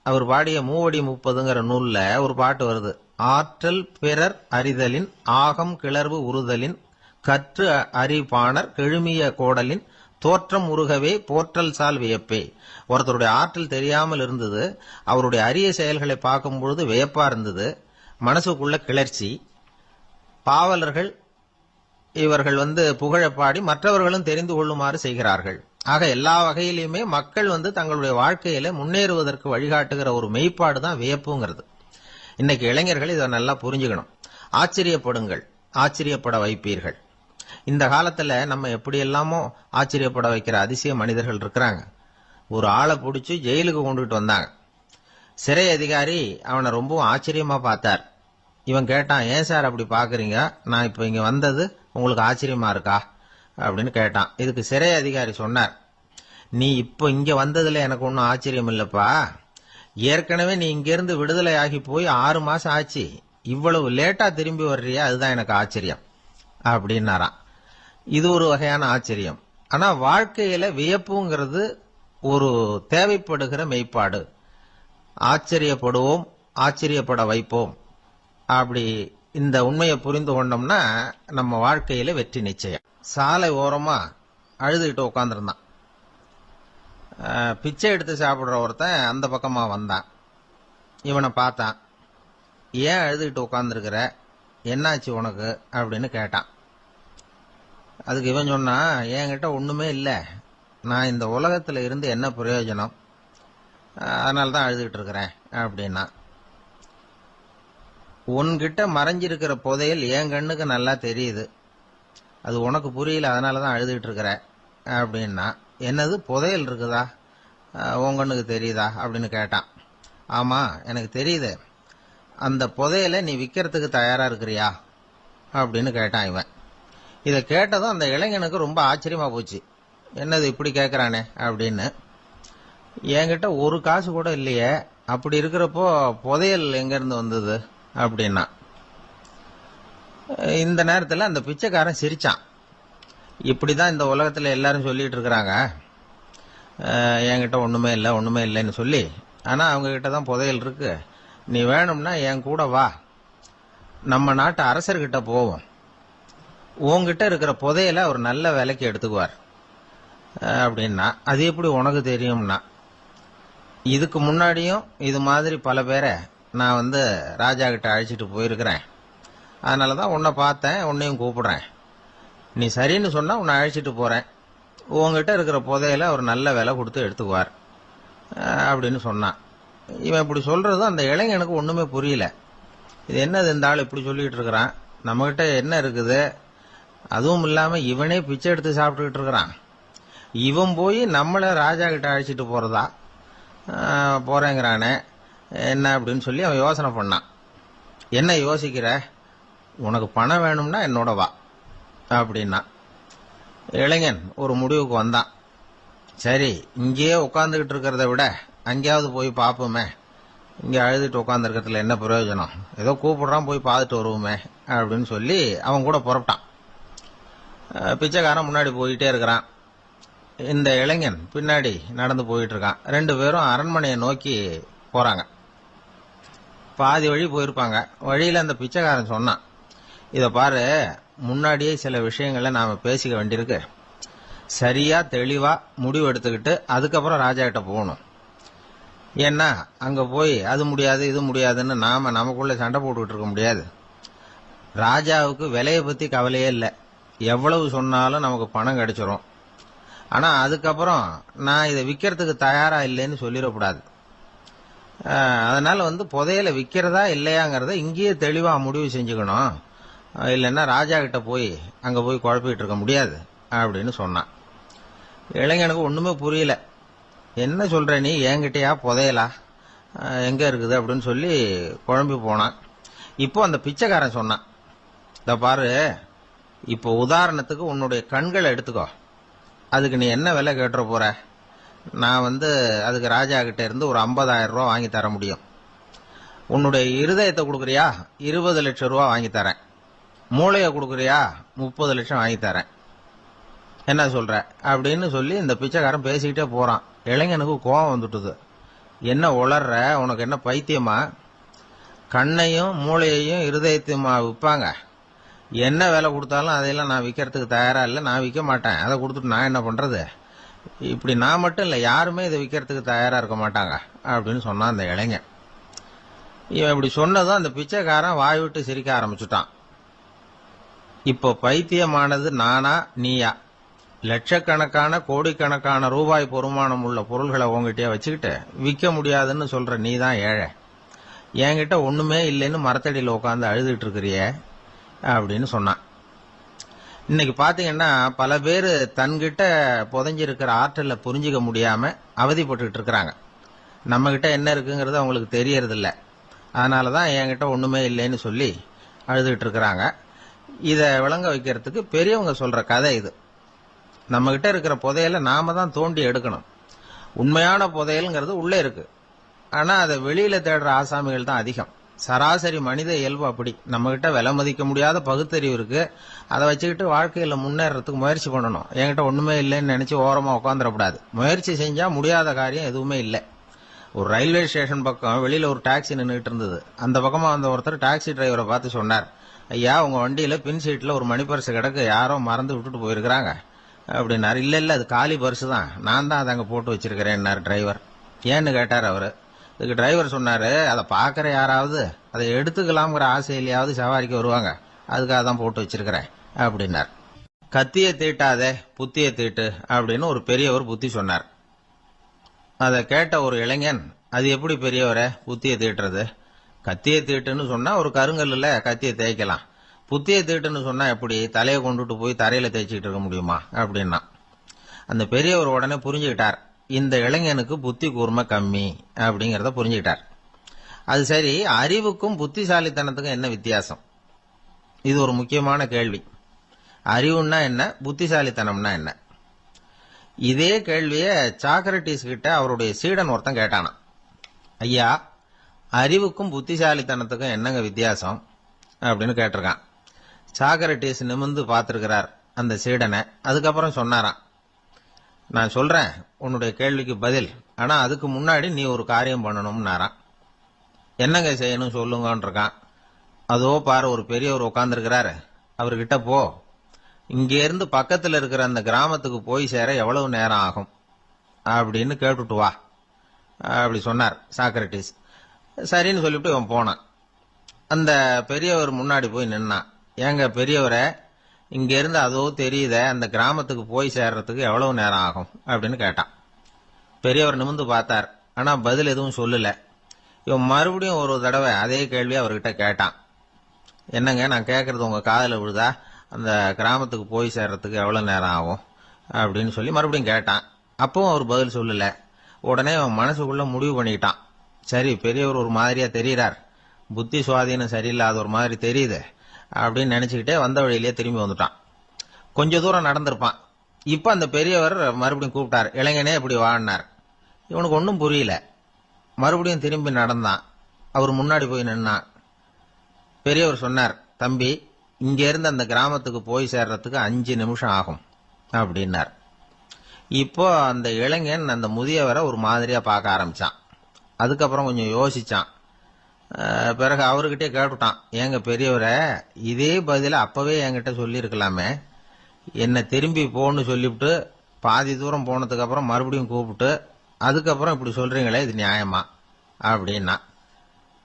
அவர் பாடிய மூவடி 30ங்கிற நூல்ல ஒரு பாட்டு வருது. ஆற்றல் பிறர் அறிதலின் ஆகம் கிளர்வு உறுதலின் கற்று அறிபாணர் கெழுமிய கோடலின் தோற்றம் உருகவே போற்றல் சால் வியப்பே. ஒருத்தருடைய ஆற்றல் தெரியாமல் இருந்தது, அவருடைய அரிய செயல்களை பார்க்கும் பொழுது வியப்பா இருந்தது, மனசுக்குள்ள கிளர்ச்சி. பாவலர்கள் இவர்கள் புகழப்பாடி மற்றவர்களும் தெரிந்து கொள்ளுமாறு செய்கிறார்கள். ஆக எல்லா வகையிலுமே மக்கள் தங்களுடைய வாழ்க்கையில முன்னேறுவதற்கு வழிகாட்டுகிற ஒரு மெய்ப்பாடு தான் வியப்புங்கிறது. இன்னைக்கு இளைஞர்கள் இதை நல்லா புரிஞ்சுக்கணும். ஆச்சரியப்படுங்கள், ஆச்சரியப்பட வைப்பீர்கள். இந்த காலத்துல நம்ம எப்படி எல்லாமோ ஆச்சரியப்பட வைக்கிற அதிசய மனிதர்கள் இருக்கிறாங்க. ஒரு ஆளை பிடிச்சி ஜெயிலுக்கு கொண்டுட்டு வந்தாங்க. சிறை அதிகாரி அவனை ரொம்பவும் ஆச்சரியமா பார்த்தார். இவன் கேட்டான், ஏன் சார் அப்படி பாக்குறீங்க, நான் இப்ப இங்க வந்தது உங்களுக்கு ஆச்சரியமா இருக்கா அப்படின்னு கேட்டான். இதுக்கு சிறை அதிகாரி சொன்னார், நீ இப்ப இங்க வந்ததுல எனக்கு ஒன்னும் ஆச்சரியம் இல்லப்பா, ஏற்கனவே நீ இங்கிருந்து விடுதலை ஆகி போய் 6 மாசம் ஆச்சு, இவ்வளவு லேட்டா திரும்பி வர்றியா, அதுதான் எனக்கு ஆச்சரியம் அப்படின்னாராம். இது ஒரு வகையான ஆச்சரியம். ஆனா வாழ்க்கையில வியப்புங்கிறது ஒரு தேவைப்படுகிற மெய்ப்பாடு. ஆச்சரியப்படுவோம், ஆச்சரியப்பட வைப்போம். அப்படி இந்த உண்மையை புரிந்து கொண்டோம்னா நம்ம வாழ்க்கையில வெற்றி நிச்சயம். சாலை ஓரமா அழுதுகிட்டு உட்காந்துருந்தான். பிச்சை எடுத்து சாப்பிடுற ஒருத்தன் அந்த பக்கமா வந்தான். இவனை பார்த்தான். ஏன் அழுதுகிட்டு உட்காந்துருக்கிற, என்னாச்சு உனக்கு அப்படின்னு கேட்டான். அதுக்கு இவன் சொன்னா, என்கிட்ட ஒண்ணுமே இல்லை, நான் இந்த உலகத்துல இருந்து என்ன பிரயோஜனம், அதனாலதான் அழுதுகிட்டு இருக்கிறேன் அப்படின்னா. உன்கிட்ட மறைஞ்சிருக்கிற புதையல் என் கண்ணுக்கு நல்லா தெரியுது, அது உனக்கு புரியல, அதனாலதான் அழுதுகிட்டு இருக்கிற அப்படின்னா. என்னது புதையல் இருக்குதா, உன் கண்ணுக்கு தெரியுதா அப்படின்னு கேட்டான். ஆமா எனக்கு தெரியுது, அந்த புதையலை நீ விற்கிறதுக்கு தயாரா இருக்கிறியா அப்படின்னு கேட்டான் இவன். இதை கேட்டதும் அந்த இளைஞனுக்கு ரொம்ப ஆச்சரியமா போச்சு. என்னது இப்படி கேட்கறானே அப்படின்னு. என்கிட்ட ஒரு காசு கூட இல்லையே, அப்படி இருக்கிறப்போ புதையல் எங்க இருந்து வந்தது அப்படின்னா. இந்த நேரத்தில் அந்த பிச்சைக்காரன் சிரிச்சான். இப்படிதான் இந்த உலகத்துல எல்லாரும் சொல்லிட்டு இருக்கிறாங்க, என்கிட்ட ஒண்ணுமே இல்லை ஒண்ணுமே இல்லைன்னு சொல்லி. ஆனா அவங்க கிட்ட தான் புதையல் இருக்கு, நீ வேணும்னா என் கூட வா, நம்ம நாட்டு அரசர்கிட்ட போவோம், உன்கிட்ட இருக்கிற புதையலை அவர் நல்ல விலைக்கு எடுத்துக்குவார் அப்படின்னா. அது எப்படி உனக்கு தெரியும்னா, இதுக்கு முன்னாடியும் இது மாதிரி பல பேரை நான் ராஜா கிட்ட அழைச்சிட்டு போயிருக்கிறேன், அதனாலதான் உன்னை பார்த்தேன், உன்னையும் கூப்பிடுறேன், நீ சரின்னு சொன்னா உன்னை அழைச்சிட்டு போறேன், உங்ககிட்ட இருக்கிற புதையலை அவர் நல்ல விலை கொடுத்து எடுத்துக்குவார் அப்படின்னு சொன்னான். இவன் இப்படி சொல்றதும் அந்த இளைஞனுக்கு ஒண்ணுமே புரியல. இது என்னது இந்த ஆள் இப்படி சொல்லிட்டு இருக்கிறான், நம்மகிட்ட என்ன இருக்குது, அதுவும் இல்லாம இவனே பிச்சை எடுத்து சாப்பிட்டுக்கிட்டு இருக்கிறான், இவன் போய் நம்மள ராஜா கிட்ட அழைச்சிட்டு போறதா போறேங்கிறானே என்ன அப்படின்னு சொல்லி அவன் யோசனை பண்ணான். என்ன யோசிக்கிற, உனக்கு பணம் வேணும்னா என்னோட வா அப்படின்னா. இளைஞன் ஒரு முடிவுக்கு வந்தான். சரி, இங்கேயே உட்காந்துக்கிட்டு இருக்கிறத விட அங்கேயாவது போய் பார்ப்போமே இங்கே அழுதுட்டு உட்காந்துருக்கிறதுல என்ன பிரயோஜனம், ஏதோ கூப்பிடுறான் போய் பார்த்துட்டு வருவோமே அப்படின்னு சொல்லி அவன் கூட புறப்பட்டான். பிச்சைக்காரன் முன்னாடி போயிட்டே இருக்கிறான், இந்த இளைஞன் பின்னாடி நடந்து போயிட்டு இருக்கான். 2 பேரும் அரண்மனையை நோக்கி போறாங்க. பாதி வழி போயிருப்பாங்க. வழியில அந்த பிச்சைக்காரன் சொன்னான், இத பாரு, முன்னாடியே சில விஷயங்களை நாம பேசிக்க வேண்டியிருக்கு. சரியா தெளிவா முடிவு எடுத்துக்கிட்டு அதுக்கப்புறம் ராஜா கிட்ட போகணும். ஏன்னா அங்க போய் அது முடியாது இது முடியாதுன்னு நாம நமக்குள்ள சண்டை போட்டுக்கிட்டு இருக்க முடியாது. ராஜாவுக்கு விலையை பத்தி கவலையே இல்லை, எவ்வளவு சொன்னாலும் நமக்கு பணம் கிடைச்சிரும். ஆனா அதுக்கப்புறம் நான் இதை விற்கிறதுக்கு தயாரா இல்லைன்னு சொல்லிடக்கூடாது. அதனால புதையலை விற்கிறதா இல்லையாங்கிறத இங்கேயே தெளிவா முடிவு செஞ்சுக்கணும். இல்லைன்னா ராஜா கிட்ட போய் அங்க போய் குழப்பிட்டு இருக்க முடியாது அப்படின்னு சொன்னான். இளைஞனுக்கு ஒண்ணுமே புரியல. என்ன சொல்ற நீ, என்கிட்டயா புதையலா, எங்க இருக்குது அப்படின்னு சொல்லி குழம்பி போனான். இப்போ அந்த பிச்சைக்காரன் சொன்னான், இத பாரு, இப்போ உதாரணத்துக்கு உன்னுடைய கண்களை எடுத்துக்கோ, அதுக்கு நீ என்ன விலை கேட்டுற போற? நான் அதுக்கு ராஜா கிட்ட இருந்து ஒரு 50,000 ரூபா வாங்கி தர முடியும். உன்னுடைய இருதயத்தை கொடுக்குறியா, 20 லட்சம் ரூபா வாங்கி தரேன். மூளையை கொடுக்குறியா, 30 லட்சம் வாங்கி தரேன். என்ன சொல்ற அப்படின்னு சொல்லி இந்த பிச்சைக்காரன் பேசிக்கிட்டே போறான். இளைஞனுக்கு கோபம் வந்துட்டுது. என்ன உளர்ற, உனக்கு என்ன பைத்தியமா? கண்ணையும் மூளையையும் இருதயத்தையுமா விற்பாங்க? என்ன விலை கொடுத்தாலும் அதையெல்லாம் நான் விற்கிறதுக்கு தயாரா இல்லை, நான் விற்க மாட்டேன். அதை கொடுத்துட்டு நான் என்ன பண்றது? இப்படி நான் மட்டும் இல்லை, யாருமே இதை விற்கிறதுக்கு தயாரா இருக்க மாட்டாங்க அப்படின்னு சொன்னான் அந்த இளைஞன். இவன் இப்படி சொன்னதும் அந்த பிச்சைக்காரன் வாய் விட்டு சிரிக்க ஆரம்பிச்சுட்டான். இப்போ பைத்தியமானது நானா நீயா? லட்சக்கணக்கான கோடிக்கணக்கான ரூபாய் பொறுமானம் உள்ள பொருள்களை உங்ககிட்டயே வச்சுக்கிட்டு விற்க முடியாதுன்னு சொல்ற நீ தான் ஏழை. என்கிட்ட ஒண்ணுமே இல்லைன்னு மரத்தடியில் உட்காந்து அழுதுட்டு இருக்கிறிய அப்படின்னு சொன்னான். இன்னைக்கு பாத்தீங்கன்னா பல பேர் தன்கிட்ட புதைஞ்சிருக்கிற ஆற்றலை புரிஞ்சிக்க முடியாம அவதிப்பட்டு இருக்கிறாங்க. நம்ம கிட்ட என்ன இருக்குங்கிறது அவங்களுக்கு தெரியறது இல்ல. அதனாலதான் என்கிட்ட ஒண்ணுமே இல்லைன்னு சொல்லி அழுதுட்டு இருக்கிறாங்க. இத விளங்க வைக்கிறதுக்கு பெரியவங்க சொல்ற கதை இது. நம்ம கிட்ட இருக்கிற புதையலை நாம தான் தோண்டி எடுக்கணும். உண்மையான புதையல்ங்கிறது உள்ளே இருக்கு. ஆனா அதை வெளியில தேடுற ஆசாமிகள் தான் அதிகம். சராசரி மனித இயல்பு அப்படி. நம்ம கிட்ட விலை மதிக்க முடியாத பகுத்தறிவு இருக்கு. அதை வச்சுக்கிட்டு வாழ்க்கையில முன்னேறதுக்கு முயற்சி பண்ணணும். என்கிட்ட ஒண்ணுமே இல்லைன்னு நினைச்சு ஓரமா உட்காந்துடக்கூடாது. முயற்சி செஞ்சா முடியாத காரியம் எதுவுமே இல்லை. ஒரு ரயில்வே ஸ்டேஷன் பக்கம் வெளியில ஒரு டாக்ஸி நின்றுட்டு இருந்தது. அந்த பக்கமா வந்த ஒருத்தர் டாக்ஸி டிரைவரை பார்த்து சொன்னார், ஐயா, உங்க வண்டியில பின் சீட்ல ஒரு மணி பர்ஸ் கிடக்கு, யாரோ மறந்து விட்டுட்டு போயிருக்கிறாங்க அப்படின்னாரு. இல்ல அது காலி பர்ஸ் தான், நான் தான் அதை அங்க போட்டு வச்சிருக்கிறேன் டிரைவர். ஏன்னு கேட்டார் அவரு. இதுக்கு டிரைவர் சொன்னாரு, அதை பாக்குற யாராவது அதை எடுத்துக்கலாம்ங்கிற ஆசையிலேயாவது சவாரிக்கு வருவாங்க, அதுக்காக தான் போட்டு வச்சிருக்கிறேன் அப்படின்னார். கத்தியை தீட்டாதே புத்தியை தீட்டு அப்படின்னு ஒரு பெரியவர் புத்தி சொன்னார். அதை கேட்ட ஒரு இளைஞன், அது எப்படி பெரியவரை புத்தியை தீட்டுறது? கத்தியை தீட்டுன்னு சொன்னா ஒரு கருங்கல்ல கத்தியை தேய்க்கலாம், புத்தியை தீட்டுன்னு சொன்னா எப்படி தலையை கொண்டுட்டு போய் தரையில தேய்ச்சிட்டு இருக்க முடியுமா அப்படின்னா. அந்த பெரியவர் உடனே புரிஞ்சுக்கிட்டார், இந்த இளைஞனுக்கு புத்தி கூர்மை கம்மி அப்படிங்கறத புரிஞ்சுக்கிட்டார். அது சரி, அறிவுக்கும் புத்திசாலித்தனத்துக்கும் என்ன வித்தியாசம்? இது ஒரு முக்கியமான கேள்வி. அறிவுன்னா என்ன, புத்திசாலித்தனம்னா என்ன? இதே கேள்விய சாக்ரட்டிஸ் கிட்ட அவருடைய சீடன் ஒருத்தன் கேட்டானா. ஐயா, அறிவுக்கும் புத்திசாலித்தனத்துக்கும் என்னங்க வித்தியாசம் அப்படின்னு கேட்டிருக்கான். சாக்ரட்டிஸ் நிமிர்ந்து பார்த்திருக்கிறார் அந்த சீடனை. அதுக்கப்புறம் சொன்னாராம், நான் சொல்றேன் உன்னுடைய கேள்விக்கு பதில், ஆனா அதுக்கு முன்னாடி நீ ஒரு காரியம் பண்ணணும்னாராம். என்னங்க செய்யணும் சொல்லுங்கன்னு இருக்கான். அதோ பாரு, ஒரு பெரியவர் உட்கார்ந்துருக்கிறாரு, அவர்கிட்ட போ, இங்க இருந்து பக்கத்துல இருக்கிற அந்த கிராமத்துக்கு போய் சேர எவ்வளவு நேரம் ஆகும் அப்படின்னு கேட்டுட்டு வா அப்படி சொன்னார் சாக்ரட்டிஸ். சரின்னு சொல்லிவிட்டு இவன் போனான். அந்த பெரியவர் முன்னாடி போய் நின்னான். ஏங்க பெரியவரை, இங்க இருந்து அதோ தெரியுத அந்த கிராமத்துக்கு போய் சேர்றதுக்கு எவ்வளவு நேரம் ஆகும் அப்படின்னு கேட்டான். பெரியவர் நிமிர்ந்து பார்த்தார், ஆனா பதில் எதுவும் சொல்லல. இவன் மறுபடியும் ஒரு தடவை அதே கேள்வி அவர்கிட்ட கேட்டான். என்னங்க, நான் கேட்கறது உங்க காதுல விழுதா? அந்த கிராமத்துக்கு போய் சேர்றதுக்கு எவ்வளவு நேரம் ஆகும் அப்படின்னு சொல்லி மறுபடியும் கேட்டான். அப்பவும் அவர் பதில் சொல்லல. உடனே அவன் மனசுக்குள்ள முடிவு பண்ணிட்டான், சரி பெரியவர் ஒரு மாதிரியா தெரிகிறார், புத்தி சுவாதீனம் சரியில்லாத ஒரு மாதிரி தெரியுது அப்படின்னு நினைச்சுக்கிட்டே வந்த வழியிலேயே திரும்பி வந்துட்டான். கொஞ்ச தூரம் நடந்திருப்பான். இப்ப அந்த பெரியவர் மறுபடியும் கூப்பிட்டார், இளைஞனே இப்படி வாழ்னார். இவனுக்கு ஒன்னும் புரியல. மறுபடியும் திரும்பி நடந்தான். அவர் முன்னாடி போய் நின்னான். பெரியவர் சொன்னார், தம்பி, இங்க இருந்து அந்த கிராமத்துக்கு போய் சேர்றதுக்கு 5 நிமிஷம் ஆகும் அப்படின்னார். இப்போ அந்த இளைஞன் அந்த முதியவரை ஒரு மாதிரியா பார்க்க ஆரம்பிச்சான். அதுக்கப்புறம் கொஞ்சம் யோசிச்சான். பிறகு அவர்கிட்டே கேட்டுட்டான், ஏங்க பெரியவரை, இதே பதில அப்பவே என்கிட்ட சொல்லியிருக்கலாமே, என்ன திரும்பி போன்னு சொல்லிவிட்டு பாதி தூரம் போனதுக்கு அப்புறம் மறுபடியும் கூப்பிட்டு அதுக்கப்புறம் இப்படி சொல்றீங்களே, இது நியாயமா அப்படின்னா.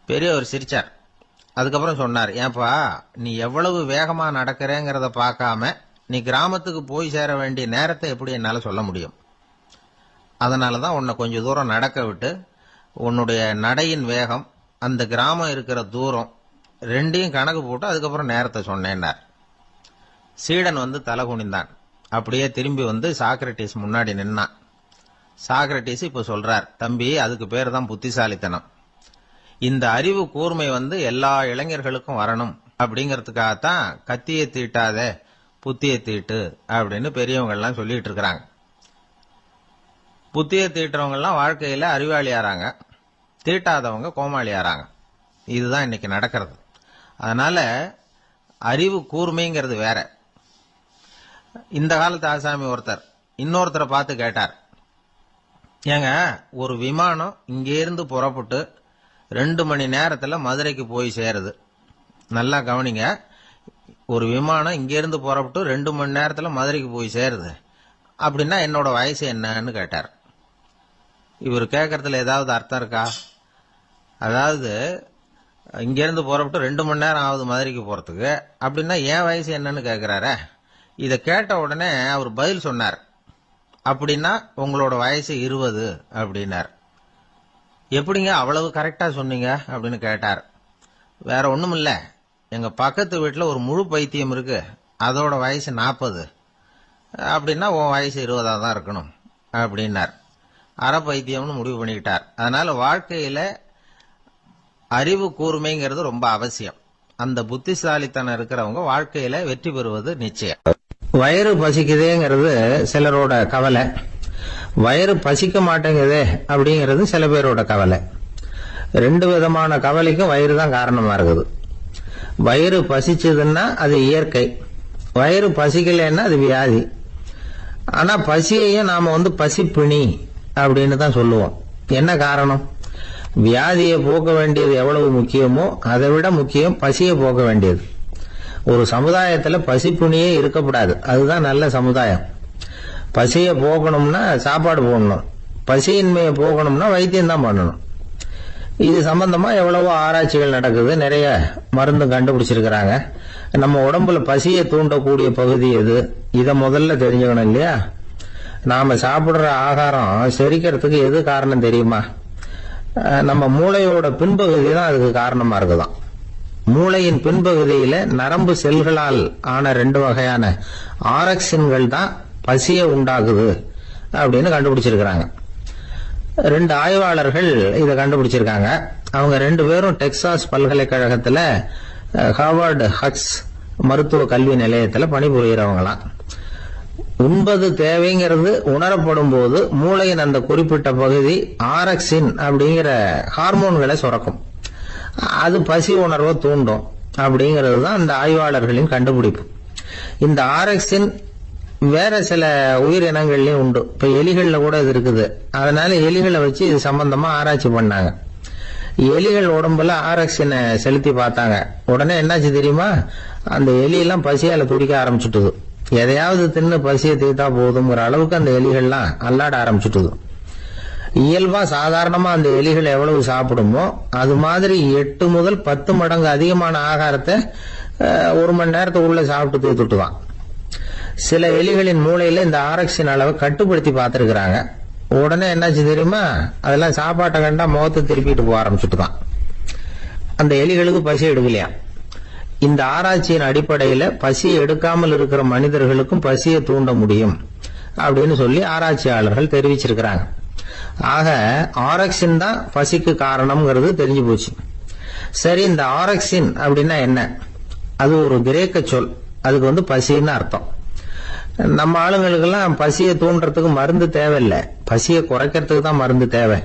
பெரியவர் சிரிச்சார். அதுக்கப்புறம் சொன்னார், ஏன்பா, நீ எவ்வளவு வேகமா நடக்கிறேங்கிறத பார்க்காம நீ கிராமத்துக்கு போய் சேர வேண்டிய நேரத்தை எப்படி என்னால சொல்ல முடியும்? அதனாலதான் உன்னை கொஞ்சம் தூரம் நடக்க விட்டு உன்னுடைய நடையின் வேகம், அந்த கிராமம் இருக்கிற தூரம் ரெண்டையும் கணக்கு போட்டு அதுக்கப்புறம் நேரத்தை சொன்னேன்னார். சீடன் வந்து தலை குனிந்தான். அப்படியே திரும்பி வந்து சாக்ரட்டிஸ் முன்னாடி நின்னான். சாக்ரட்டிஸ் இப்ப சொல்றார், தம்பி, அதுக்கு பேர் தான் புத்திசாலித்தனம். இந்த அறிவு கூர்மை வந்து எல்லா இளைஞர்களுக்கும் வரணும் அப்படிங்கறதுக்காகத்தான் கத்தியை தீட்டாத புத்தியை தீட்டு அப்படின்னு பெரியவங்க எல்லாம் சொல்லிட்டு இருக்கிறாங்க. புத்தியை தீட்டுறவங்க எல்லாம் வாழ்க்கையில அறிவாளியாராங்க, தீட்டாதவங்க கோமாளியாராங்க. இதுதான் இன்னைக்கு நடக்கிறது. அதனால அறிவு கூர்மைங்கிறது வேற. இந்த காலத்து ஆசாமி ஒருத்தர் இன்னொருத்தரை பார்த்து கேட்டார், ஏங்க, ஒரு விமானம் இங்கிருந்து புறப்பட்டு 2 மணி நேரத்துல மதுரைக்கு போய் சேருது. நல்லா கவனிங்க, ஒரு விமானம் இங்கிருந்து புறப்பட்டு 2 மணி நேரத்துல மதுரைக்கு போய் சேருது அப்படின்னா என்னோட வயசு என்னன்னு கேட்டார். இவர் கேட்கறதுல ஏதாவது அர்த்தம் இருக்கா? அதாவது இங்கிருந்து புறப்பட்டு 2 மணி நேரம் ஆகுது மதுரைக்கு போறதுக்கு, அப்படின்னா என் வயசு என்னன்னு கேட்கிறார. இதை கேட்ட உடனே அவர் பதில் சொன்னார், அப்படின்னா உங்களோட வயசு 20 அப்படின்னார். எப்படிங்க அவ்வளவு கரெக்டா சொன்னீங்க அப்படின்னு கேட்டார். வேற ஒண்ணும் இல்ல, எங்க பக்கத்து வீட்டுல ஒரு முழு பைத்தியம் இருக்கு, அதோட வயசு 40, அப்படின்னா உன் வயசு 20 தான் இருக்கணும் அப்படின்னார். அரை பைத்தியம்னு முடிவு பண்ணிக்கிட்டார். அதனால வாழ்க்கையில அறிவு கூர்மைங்கிறது ரொம்ப அவசியம். அந்த புத்திசாலித்தனம் இருக்கிறவங்க வாழ்க்கையில வெற்றி பெறுவது நிச்சயம். வயிறு பசிக்குதேங்கிறது சிலரோட கவலை, வயிறு பசிக்க மாட்டேங்குதே அப்படிங்கிறது சில பேரோட கவலை. 2 விதமான கவலைக்கும் வயிறு தான் காரணமா இருக்குது. வயிறு பசிச்சதுன்னா அது இயற்கை, வயிறு பசிக்கலைன்னா அது வியாதி. ஆனா பசியையும் நாம பசிப்பிணி அப்படின்னு தான் சொல்லுவோம். என்ன காரணம்? வியாதியை போக்க வேண்டியது எவ்வளவு முக்கியமோ அதை விட முக்கியம் பசியை போக்க வேண்டியது. ஒரு சமுதாயத்துல பசிப்பிணியே இருக்கக்கூடாது, அதுதான் நல்ல சமுதாயம். பசியை போக்கணும்னா சாப்பாடு போடணும், பசியின்மையை போக்கணும்னா வைத்தியம் தான் பண்ணணும். இது சம்பந்தமா எவ்வளவோ ஆராய்ச்சிகள் நடக்குது, நிறைய மருந்து கண்டுபிடிச்சிருக்கிறாங்க. நம்ம உடம்புல பசியை தூண்டக்கூடிய பகுதி எது, இதை முதல்ல தெரிஞ்சுக்கணும் இல்லையா? நாம சாப்பிடுற ஆகாரம் செரிக்கிறதுக்கு எது காரணம் தெரியுமா? நம்ம மூளையோட பின்பகுதி தான் அதுக்கு காரணமா இருக்குதாம். மூளையின் பின்பகுதியில நரம்பு செல்களால் ஆன 2 வகையான ஆரக்சின்கள் தான் பசியை உண்டாக்குது அப்படின்னு கண்டுபிடிச்சிருக்கிறாங்க. 2 ஆய்வாளர்கள் இதை கண்டுபிடிச்சிருக்காங்க. அவங்க 2 பேரும் டெக்சாஸ் பல்கலைக்கழகத்துல ஹார்வர்டு ஹக்ஸ் மருத்துவ கல்வி நிலையத்துல பணிபுரியறவங்களாம். உண்பது தேவைங்கிறது உணரப்படும் போது மூளையின் அந்த குறிப்பிட்ட பகுதி ஆரக்சின் அப்படிங்கிற ஹார்மோன்களை சுரக்கும். அது பசி உணர்வை தூண்டும் அப்படிங்கிறது தான் அந்த ஆய்வாளர்களின் கண்டுபிடிப்பு. இந்த ஆரக்சின் வேற சில உயிரினங்கள்லயும் உண்டு. இப்ப எலிகள்ல கூட இது இருக்குது. அதனால எலிகளை வச்சு இது சம்பந்தமா ஆராய்ச்சி பண்ணாங்க. எலிகள் உடம்புல ஆரக்சினை செலுத்தி பார்த்தாங்க. உடனே என்னாச்சு தெரியுமா? அந்த எலியெல்லாம் பசியால துடிக்க ஆரம்பிச்சுட்டுது. எதையாவது தின்னு பசியை தீர்த்தா போதுங்கிற அளவுக்கு அந்த எலிகள்லாம் அல்லாட ஆரம்பிச்சுட்டுது. இயல்பா சாதாரணமா அந்த எலிகள் எவ்வளவு சாப்பிடுமோ அது மாதிரி 8 முதல் 10 மடங்கு அதிகமான ஆகாரத்தை 1 மணி நேரத்துக்குள்ள சாப்பிட்டு தீர்த்துட்டுதான். சில எலிகளின் மூளையில இந்த ஆரக்சின் அளவை கட்டுப்படுத்தி பார்த்திருக்கிறாங்க. உடனே என்னாச்சு தெரியுமா? அதெல்லாம் சாப்பாட்டை கண்டா முகத்தை திருப்பிட்டு போக ஆரம்பிச்சுட்டுதான். அந்த எலிகளுக்கு பசி எடுக்கலையா. இந்த ஆராய்ச்சியின் அடிப்படையில பசி எடுக்காமல் இருக்கிற மனிதர்களுக்கும் பசியை தூண்ட முடியும் அப்படின்னு சொல்லி ஆராய்ச்சியாளர்கள் தெரிவிச்சிருக்கிறாங்க. ஆக ஆரக்சின் தான் பசிக்கு காரணம்ங்கிறது தெரிஞ்சு போச்சு. சரி, இந்த ஆரக்சின் அப்படின்னா என்ன? அது ஒரு கிரேக்க சொல். அதுக்கு பசின்னு அர்த்தம். நம்ம ஆளுங்களுக்கெல்லாம் பசியை தூண்டுறதுக்கு மருந்து தேவையில்லை, பசியை குறைக்கிறதுக்கு தான் மருந்து தேவை.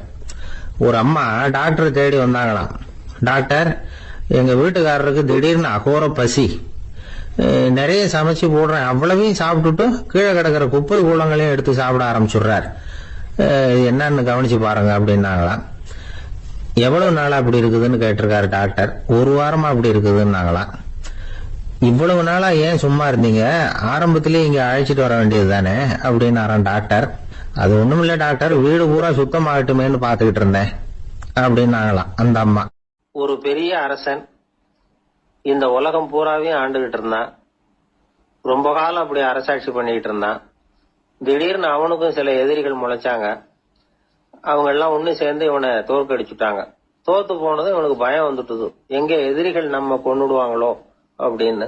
ஒரு அம்மா டாக்டர் தேடி வந்தாங்களாம். டாக்டர், எங்க வீட்டுக்காரருக்கு திடீர்னு அகோர பசி, நிறைய சமைச்சு போடுறேன், அவ்வளவையும் சாப்பிட்டுட்டு கீழே கிடக்கிற குப்பை கூலங்களையும் எடுத்து சாப்பிட ஆரம்பிச்சுடுறார், என்னன்னு கவனிச்சு பாருங்க அப்படின்னாங்களாம். எவ்வளவு நாளா அப்படி இருக்குதுன்னு கேட்டிருக்காரு டாக்டர். ஒரு வாரமா அப்படி இருக்குதுன்னாங்களாம். இவ்வளவு நாளா ஏன் சும்மா இருந்தீங்க, ஆரம்பத்திலேயே இங்க அழைச்சிட்டு வர வேண்டியது தானே அப்படின்னாராம் டாக்டர். அது ஒண்ணுமில்ல டாக்டர், வீடு பூரா சுத்தமாகட்டுமேன்னு பாத்துக்கிட்டு இருந்தேன் அப்படின்னாங்களாம் அந்த அம்மா. ஒரு பெரிய அரசன் இந்த உலகம் பூராவையும் ஆண்டுகிட்டு இருந்தான். ரொம்ப காலம் அப்படி அரசாட்சி பண்ணிக்கிட்டு இருந்தான். திடீர்னு அவனுக்கும் சில எதிரிகள் முளைச்சாங்க. அவங்க எல்லாம் ஒண்ணு சேர்ந்து இவனை தோற்கடிச்சுட்டாங்க. தோத்து போனது இவனுக்கு பயம் வந்துட்டுது, எங்க எதிரிகள் நம்ம கொன்னுடுவாங்களோ அப்படின்னு.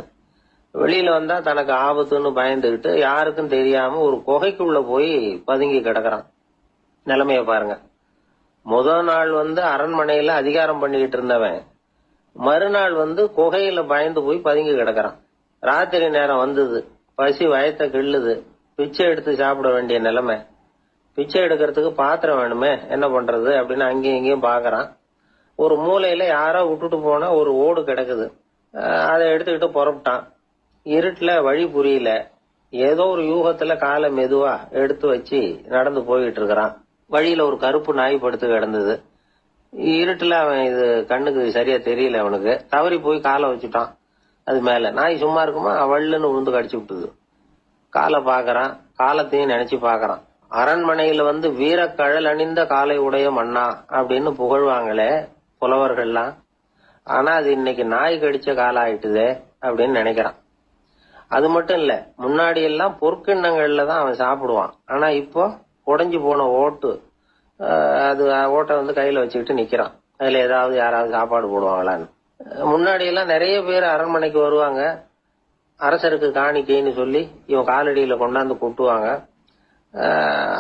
வெளியில வந்தா தனக்கு ஆபத்துன்னு பயந்துகிட்டு யாருக்கும் தெரியாம ஒரு குகைக்குள்ள போய் பதுங்கி கிடக்குறான். நிலைமைய பாருங்க. முதல் நாள் அரண்மனையில அதிகாரம் பண்ணிக்கிட்டு இருந்தவன் மறுநாள் குகையில பயந்து போய் பதுங்கி கிடக்குறான். ராத்திரி நேரம் வந்தது, பசி வயத்தை கிள்ளுது, பிச்சை எடுத்து சாப்பிட வேண்டிய நிலைமை. பிச்சை எடுக்கிறதுக்கு பாத்திரம் வேணுமே, என்ன பண்றது அப்படின்னு அங்கேயும் இங்கேயும் பாக்குறான். ஒரு மூலையில யாரோ விட்டுட்டு போன ஒரு ஓடு கிடக்குது, அதை எடுத்துக்கிட்டு புறப்பட்டான். இருட்டுல வழி புரியல, ஏதோ ஒரு யூகத்துல காலை மெதுவா எடுத்து வச்சு நடந்து போயிட்டு இருக்கிறான். வழியில ஒரு கருப்பு நாய் படுத்து கிடந்தது. இருட்டுல அவன் இது கண்ணுக்கு சரியா தெரியல, அவனுக்கு தவறி போய் காலை வச்சுட்டான். அது மேல நாய் சும்மா இருக்குமா, வள்ளுன்னு உழுந்து கடிச்சு விட்டுது. காலை பாக்குறான், காலத்தையும் நினைச்சு பாக்குறான். அரண்மனையில வீரக்கழல் அணிந்த காலை உடைய மன்னா அப்படின்னு புகழ்வாங்களே புலவர்கள்லாம், ஆனா அது இன்னைக்கு நாய் கடிச்ச காலம் ஆயிட்டுதே அப்படின்னு நினைக்கிறான். அது மட்டும் இல்ல, முன்னாடி எல்லாம் பொற்கிண்ணங்கள்ல தான் அவன் சாப்பிடுவான். ஆனா இப்போ உடைஞ்சு போன ஓட்டு, அது ஓட்டை கையில வச்சுக்கிட்டு நிக்கிறான். அதுல ஏதாவது யாராவது சாப்பாடு போடுவாங்களான்னு. முன்னாடி எல்லாம் நிறைய பேர் அரண்மனைக்கு வருவாங்க, அரசருக்கு காணிக்கைன்னு சொல்லி இவன் காலடியில கொண்டாந்து கொட்டுவாங்க.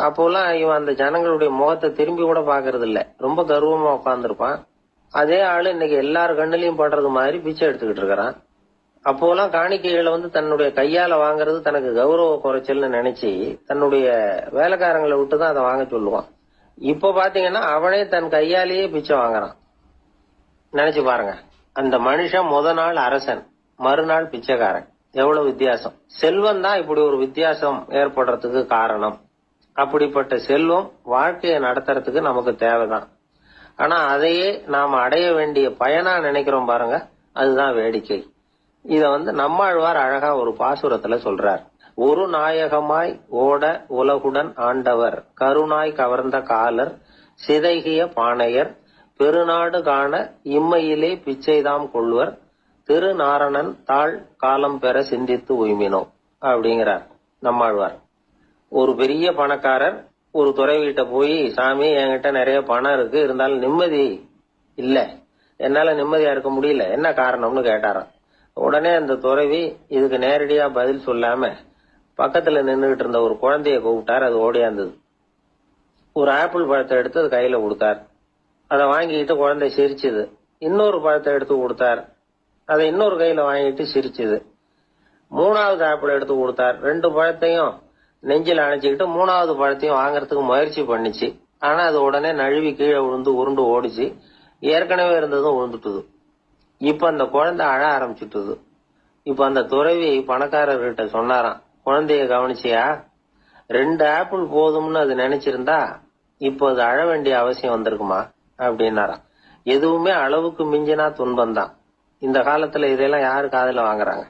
அப்போலாம் இவன் அந்த ஜனங்களுடைய முகத்தை திரும்பி கூட பாக்குறது இல்ல, ரொம்ப கர்வமா உட்காந்துருப்பான். அதே ஆளு இன்னைக்கு எல்லார் கண்ணிலையும் படுறது மாதிரி பிச்சை எடுத்துக்கிட்டு இருக்கிறான். அப்போலாம் காணிக்கைகளை தன்னுடைய கையால வாங்குறது தனக்கு கௌரவ குறைச்சல்னு நினைச்சு தன்னுடைய வேலைக்காரங்களை விட்டுதான் அதை வாங்க சொல்லுவான். இப்ப பாத்தீங்கன்னா அவனே தன் கையாலேயே பிச்சை வாங்குறான். நினைச்சு பாருங்க, அந்த மனுஷன் நாள் அரசன், மறுநாள் பிச்சைக்காரன். எவ்வளவு வித்தியாசம். செல்வம் தான் இப்படி ஒரு வித்தியாசம் ஏற்படுறதுக்கு காரணம். அப்படிப்பட்ட செல்வம் வாழ்க்கையை நடத்துறதுக்கு நமக்கு தேவைதான். ஆனா அதையே நாம அடைய வேண்டிய பயனா நினைக்கிறோம் பாருங்க, அதுதான் வேடிக்கை. இத நம்மாழ்வார் அழகா ஒரு பாசுரத்துல சொல்றார். ஒரு நாயகமாய் ஓட உலகுடன் ஆண்டவர், கருணாய் கவர்ந்த காலர், சிதைகிய பானையர், பெருநாடு காண இம்மையிலே பிச்சைதாம் கொள்வர், திருநாரணன் தாழ் காலம் பெற சிந்தித்து உய்மினோ அப்படிங்கிறார் நம்மாழ்வார். ஒரு பெரிய பணக்காரர் ஒரு துறவிகிட்ட போய், சாமி என்கிட்ட நிறைய பணம் இருக்கு, இருந்தாலும் நிம்மதி இல்ல, என்னால நிம்மதியா இருக்க முடியல, என்ன காரணம்னு கேட்டாராம். உடனே அந்த துறவி இதுக்கு நேரடியா பதில் சொல்லாம பக்கத்துல நின்றுகிட்டு இருந்த ஒரு குழந்தைய கூப்பிட்டார். அது ஓடியாந்தது. ஒரு ஆப்பிள் பழத்தை எடுத்து அது கையில கொடுத்தார். அதை வாங்கிட்டு குழந்தை சிரிச்சுது. இன்னொரு பழத்தை எடுத்து கொடுத்தார், அதை இன்னொரு கையில வாங்கிட்டு சிரிச்சுது. மூணாவது ஆப்பிள் எடுத்து கொடுத்தார். 2 பழத்தையும் நெஞ்சில் அணைச்சிக்கிட்டு 3வது பழத்தையும் வாங்கறதுக்கு முயற்சி பண்ணிச்சு. ஆனா அது உடனே நழுவி கீழே விழுந்து உருண்டு ஓடிச்சு. ஏற்கனவே இருந்ததும் விழுந்துட்டுது. இப்ப அந்த குழந்தை அழ ஆரம்பிச்சுட்டுது. இப்ப அந்த துறவி பணக்காரர்கிட்ட சொன்னாராம், குழந்தைய கவனிச்சியா, 2 ஆப்பிள் போதும்னு அது நினைச்சிருந்தா இப்போ அது அழ வேண்டிய அவசியம் வந்திருக்குமா அப்படின்னாராம். எதுவுமே அளவுக்கு மிஞ்சினா துன்பம்தான். இந்த காலத்துல இதெல்லாம் யாரு காதுல வாங்குறாங்க?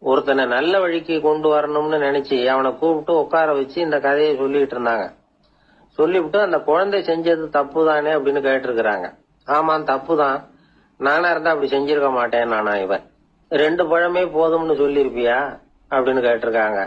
ஒருத்தனை நல்ல வழிக்கு கொண்டு வரணும்னு நினைச்சு அவனை கூப்பிட்டு உட்கார வச்சு இந்த கதையை சொல்லிட்டு இருந்தாங்க. சொல்லிவிட்டு அந்த குழந்தை செஞ்சது தப்பு தானே அப்படின்னு கேட்டிருக்கிறாங்க. ஆமா, தப்புதான், நானா இருந்தா அப்படி செஞ்சிருக்க மாட்டேன் நானா. இவன் 2 பழமே போதும்னு சொல்லிருப்பியா அப்படின்னு கேட்டிருக்காங்க.